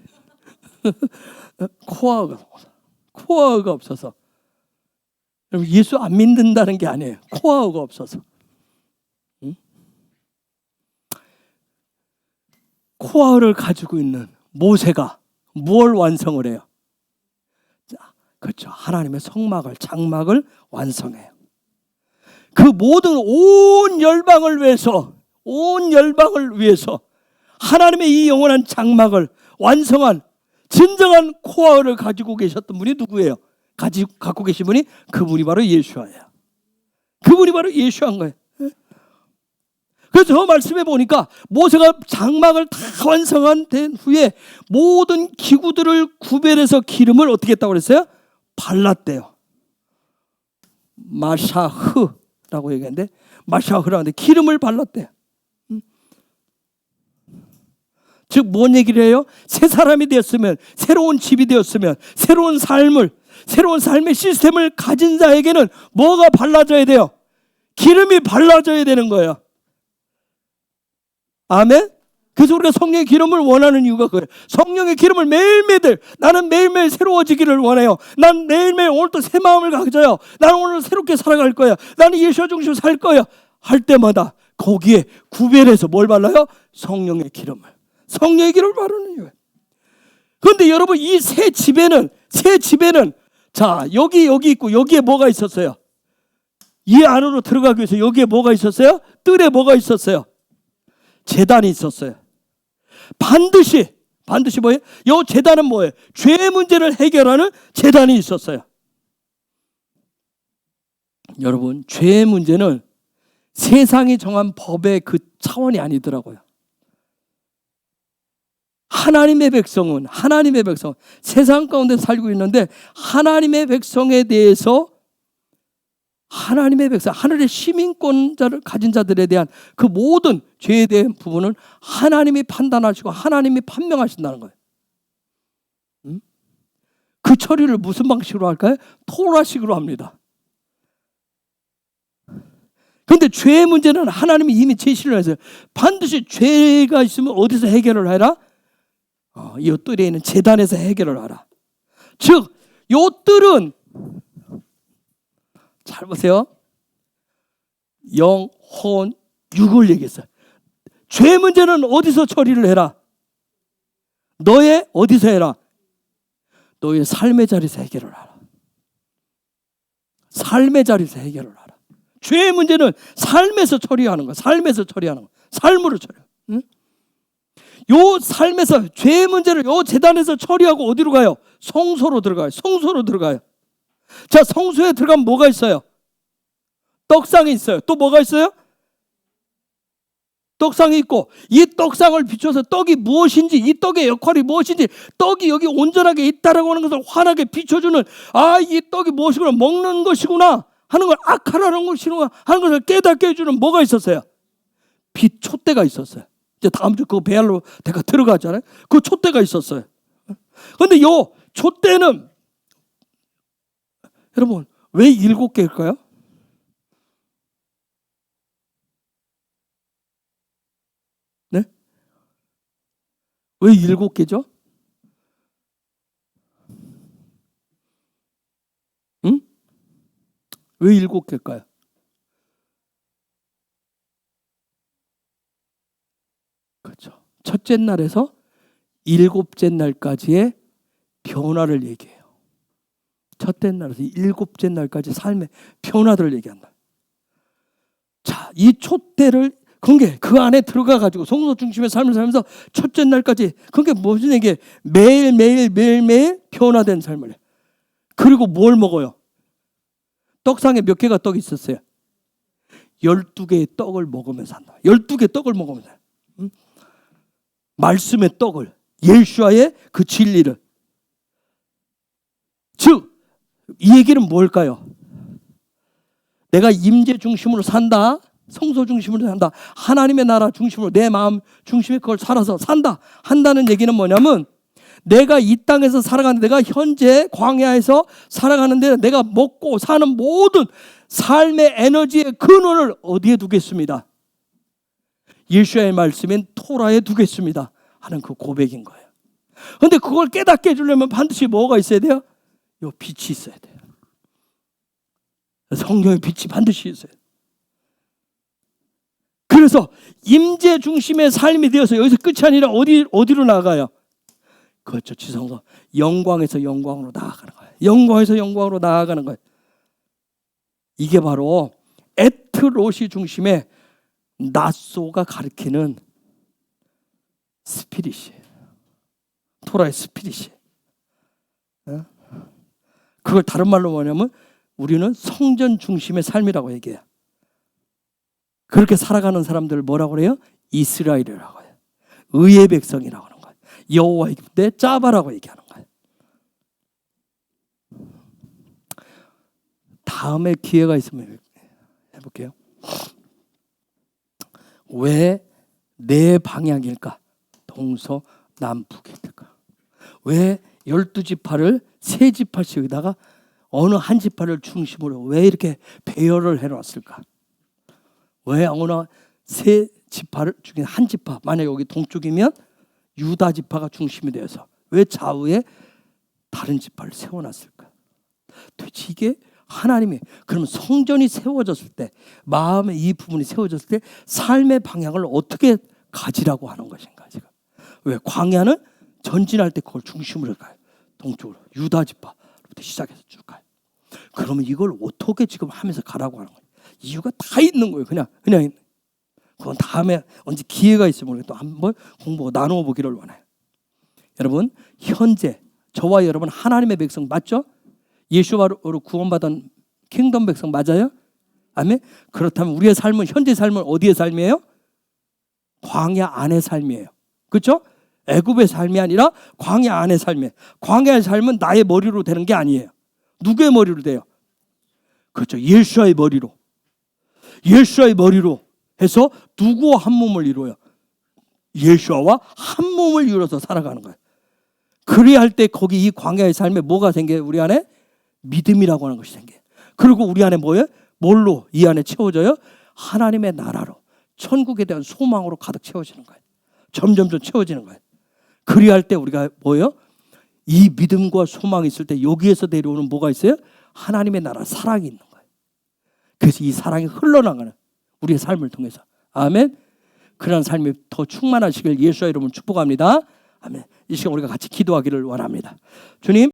코어가 없어서. 여러분, 예수 안 믿는다는 게 아니에요. 코어가 없어서. 코어를 가지고 있는 모세가 뭘 완성을 해요? 그렇죠. 하나님의 성막을, 장막을 완성해요. 그 모든 온 열방을 위해서 하나님의 이 영원한 장막을 완성한 진정한 코어를 가지고 계셨던 분이 누구예요? 갖고 계신 분이 그분이 바로 예수아예요. 그분이 바로 예수아인 거예요. 그래서 저 말씀해 보니까 모세가 장막을 다 완성한 후에 모든 기구들을 구별해서 기름을 어떻게 했다고 그랬어요? 발랐대요. 마샤흐라고 얘기했는데, 마샤흐라고 하는데 기름을 발랐대요. 즉 뭔 얘기를 해요? 새 사람이 되었으면, 새로운 집이 되었으면, 새로운 삶의 시스템을 가진 자에게는 뭐가 발라져야 돼요? 기름이 발라져야 되는 거예요. 아멘? 그래서 우리가 성령의 기름을 원하는 이유가 그거예요. 성령의 기름을 나는 매일매일 새로워지기를 원해요. 난 매일매일 오늘도 새 마음을 가져요. 나는 오늘 새롭게 살아갈 거야. 나는 예수와 중심으로 살 거야. 할 때마다 거기에 구별해서 뭘 발라요? 성령의 기름을 바르는 이유예요. 그런데 여러분, 이 새 집에는 자, 여기 있고 여기에 뭐가 있었어요? 이 안으로 들어가기 위해서 여기에 뭐가 있었어요? 뜰에 뭐가 있었어요? 제단이 있었어요. 반드시 뭐예요? 이 제단은 뭐예요? 죄 문제를 해결하는 제단이 있었어요. 여러분, 죄의 문제는 세상이 정한 법의 그 차원이 아니더라고요. 하나님의 백성은 세상 가운데 살고 있는데, 하나님의 백성에 대해서 하늘의 시민권자를 가진 자들에 대한 그 모든 죄에 대한 부분은 하나님이 판단하시고 하나님이 판명하신다는 거예요. 그 처리를 무슨 방식으로 할까요? 토라식으로 합니다. 그런데 죄의 문제는 하나님이 이미 제시를 했어요. 반드시 죄가 있으면 어디서 해결을 해라? 이 뜰에 있는 제단에서 해결을 하라. 즉, 이 뜰은 잘 보세요. 영, 혼, 육을 얘기했어요. 죄 문제는 어디서 처리를 해라? 너의 어디서 해라? 너의 삶의 자리에서 해결을 하라. 삶의 자리에서 해결을 하라. 죄의 문제는 삶에서 처리하는 거야. 삶으로 처리해. 응? 요 삶에서 죄의 문제를 요 제단에서 처리하고 어디로 가요? 성소로 들어가요. 자, 성소에 들어가면 뭐가 있어요? 떡상이 있어요. 또 뭐가 있어요? 떡상이 있고, 이 떡상을 비춰서 떡이 무엇인지, 이 떡의 역할이 무엇인지, 떡이 여기 온전하게 있다라고 하는 것을 환하게 비춰주는, 이 떡이 무엇이구나, 먹는 것이구나 하는 걸, 악하라는 것이구나 하는 것을 깨닫게 해주는 뭐가 있었어요? 빛 촛대가 있었어요. 이제 다음 주 그 베알로 대가 들어가잖아요. 그 촛대가 있었어요. 그런데 요 촛대는 여러분, 왜 7개일까요? 네? 왜 7개죠? 응? 왜 7개일까요? 그렇죠. 첫째 날에서 7째 날까지의 변화를 얘기해요. 첫째 날에서 7째 날까지 삶의 변화들을 얘기한다. 자, 이 촛대를 그 안에 들어가 가지고 성소 중심의 삶을 살면서 첫째 날까지, 그게 무슨 얘기예요? 매일매일 변화된 삶을 해. 그리고 뭘 먹어요? 떡상에 몇 개가 떡이 있었어요? 12개의 떡을 먹으면서 산다. 12개의 떡을 먹으면서. 말씀의 떡을, 예수와의 그 진리를. 즉, 이 얘기는 뭘까요? 내가 임재 중심으로 산다. 성소 중심으로 산다. 하나님의 나라 중심으로, 내 마음 중심에 그걸 살아서 산다. 한다는 얘기는 뭐냐면, 내가 이 땅에서 살아가는, 내가 현재 광야에서 살아가는데 내가 먹고 사는 모든 삶의 에너지의 근원을 어디에 두겠습니다? 예수의 말씀인 토라에 두겠습니다 하는 그 고백인 거예요. 그런데 그걸 깨닫게 해주려면 반드시 뭐가 있어야 돼요? 요 빛이 있어야 돼요. 성령의 빛이 반드시 있어요. 그래서 임재 중심의 삶이 되어서 여기서 끝이 아니라 어디로 나아가요? 그렇죠. 지성소 영광에서 영광으로 나아가는 거예요. 영광에서 영광으로 나아가는 거예요. 이게 바로 에트롯이 중심의 나소가 가리키는 스피릿이에요. 토라의 스피릿이에요. 그걸 다른 말로 뭐냐면 우리는 성전 중심의 삶이라고 얘기해요. 그렇게 살아가는 사람들을 뭐라고 그래요? 이스라엘이라고 해요. 의의 백성이라고 하는 거예요. 여호와의 때 짜바라고 얘기하는 거예요. 다음에 기회가 있으면 해볼게요. 왜 내 방향일까? 동서남북일까? 왜 12지파를 3지파씩에다가 어느 한 지파를 중심으로 왜 이렇게 배열을 해놨을까? 왜 어느 3지파 중에 한 지파, 만약 여기 동쪽이면 유다 지파가 중심이 되어서 왜 좌우에 다른 지파를 세워놨을까? 도대체 이게 하나님이, 그러면 성전이 세워졌을 때, 마음의 이 부분이 세워졌을 때 삶의 방향을 어떻게 가지라고 하는 것인가? 지금 왜 광야는 전진할 때 그걸 중심으로 가요. 동쪽으로 유다 지파부터 시작해서 쭉 가요. 그러면 이걸 어떻게 지금 하면서 가라고 하는 거예요? 이유가 다 있는 거예요. 그냥 그건 다음에 언제 기회가 있으면 또 한번 공부 나누어 보기를 원해요. 여러분, 현재 저와 여러분 하나님의 백성 맞죠? 예수와로 구원받은 킹덤 백성 맞아요? 아멘. 그렇다면 우리의 삶은, 현재 삶은 어디의 삶이에요? 광야 안의 삶이에요. 그렇죠? 애굽의 삶이 아니라 광야 안의 삶이에요. 광야의 삶은 나의 머리로 되는 게 아니에요. 누구의 머리로 돼요? 그렇죠. 예수와의 머리로. 예수와의 머리로 해서 누구와 한 몸을 이루어요? 예수와 한 몸을 이루어서 살아가는 거예요. 그래야 할 때 거기 이 광야의 삶에 뭐가 생겨요? 우리 안에 믿음이라고 하는 것이 생겨요. 그리고 우리 안에 뭐예요? 뭘로 이 안에 채워져요? 하나님의 나라로, 천국에 대한 소망으로 가득 채워지는 거예요. 점점점 채워지는 거예요. 그래야 할 때 우리가 뭐예요? 이 믿음과 소망이 있을 때 여기에서 내려오는 뭐가 있어요? 하나님의 나라, 사랑이 있는 거예요. 그래서 이 사랑이 흘러나가는 우리의 삶을 통해서. 아멘. 그런 삶이 더 충만하시길 예수의 이름으로 축복합니다. 아멘. 이 시간 우리가 같이 기도하기를 원합니다. 주님,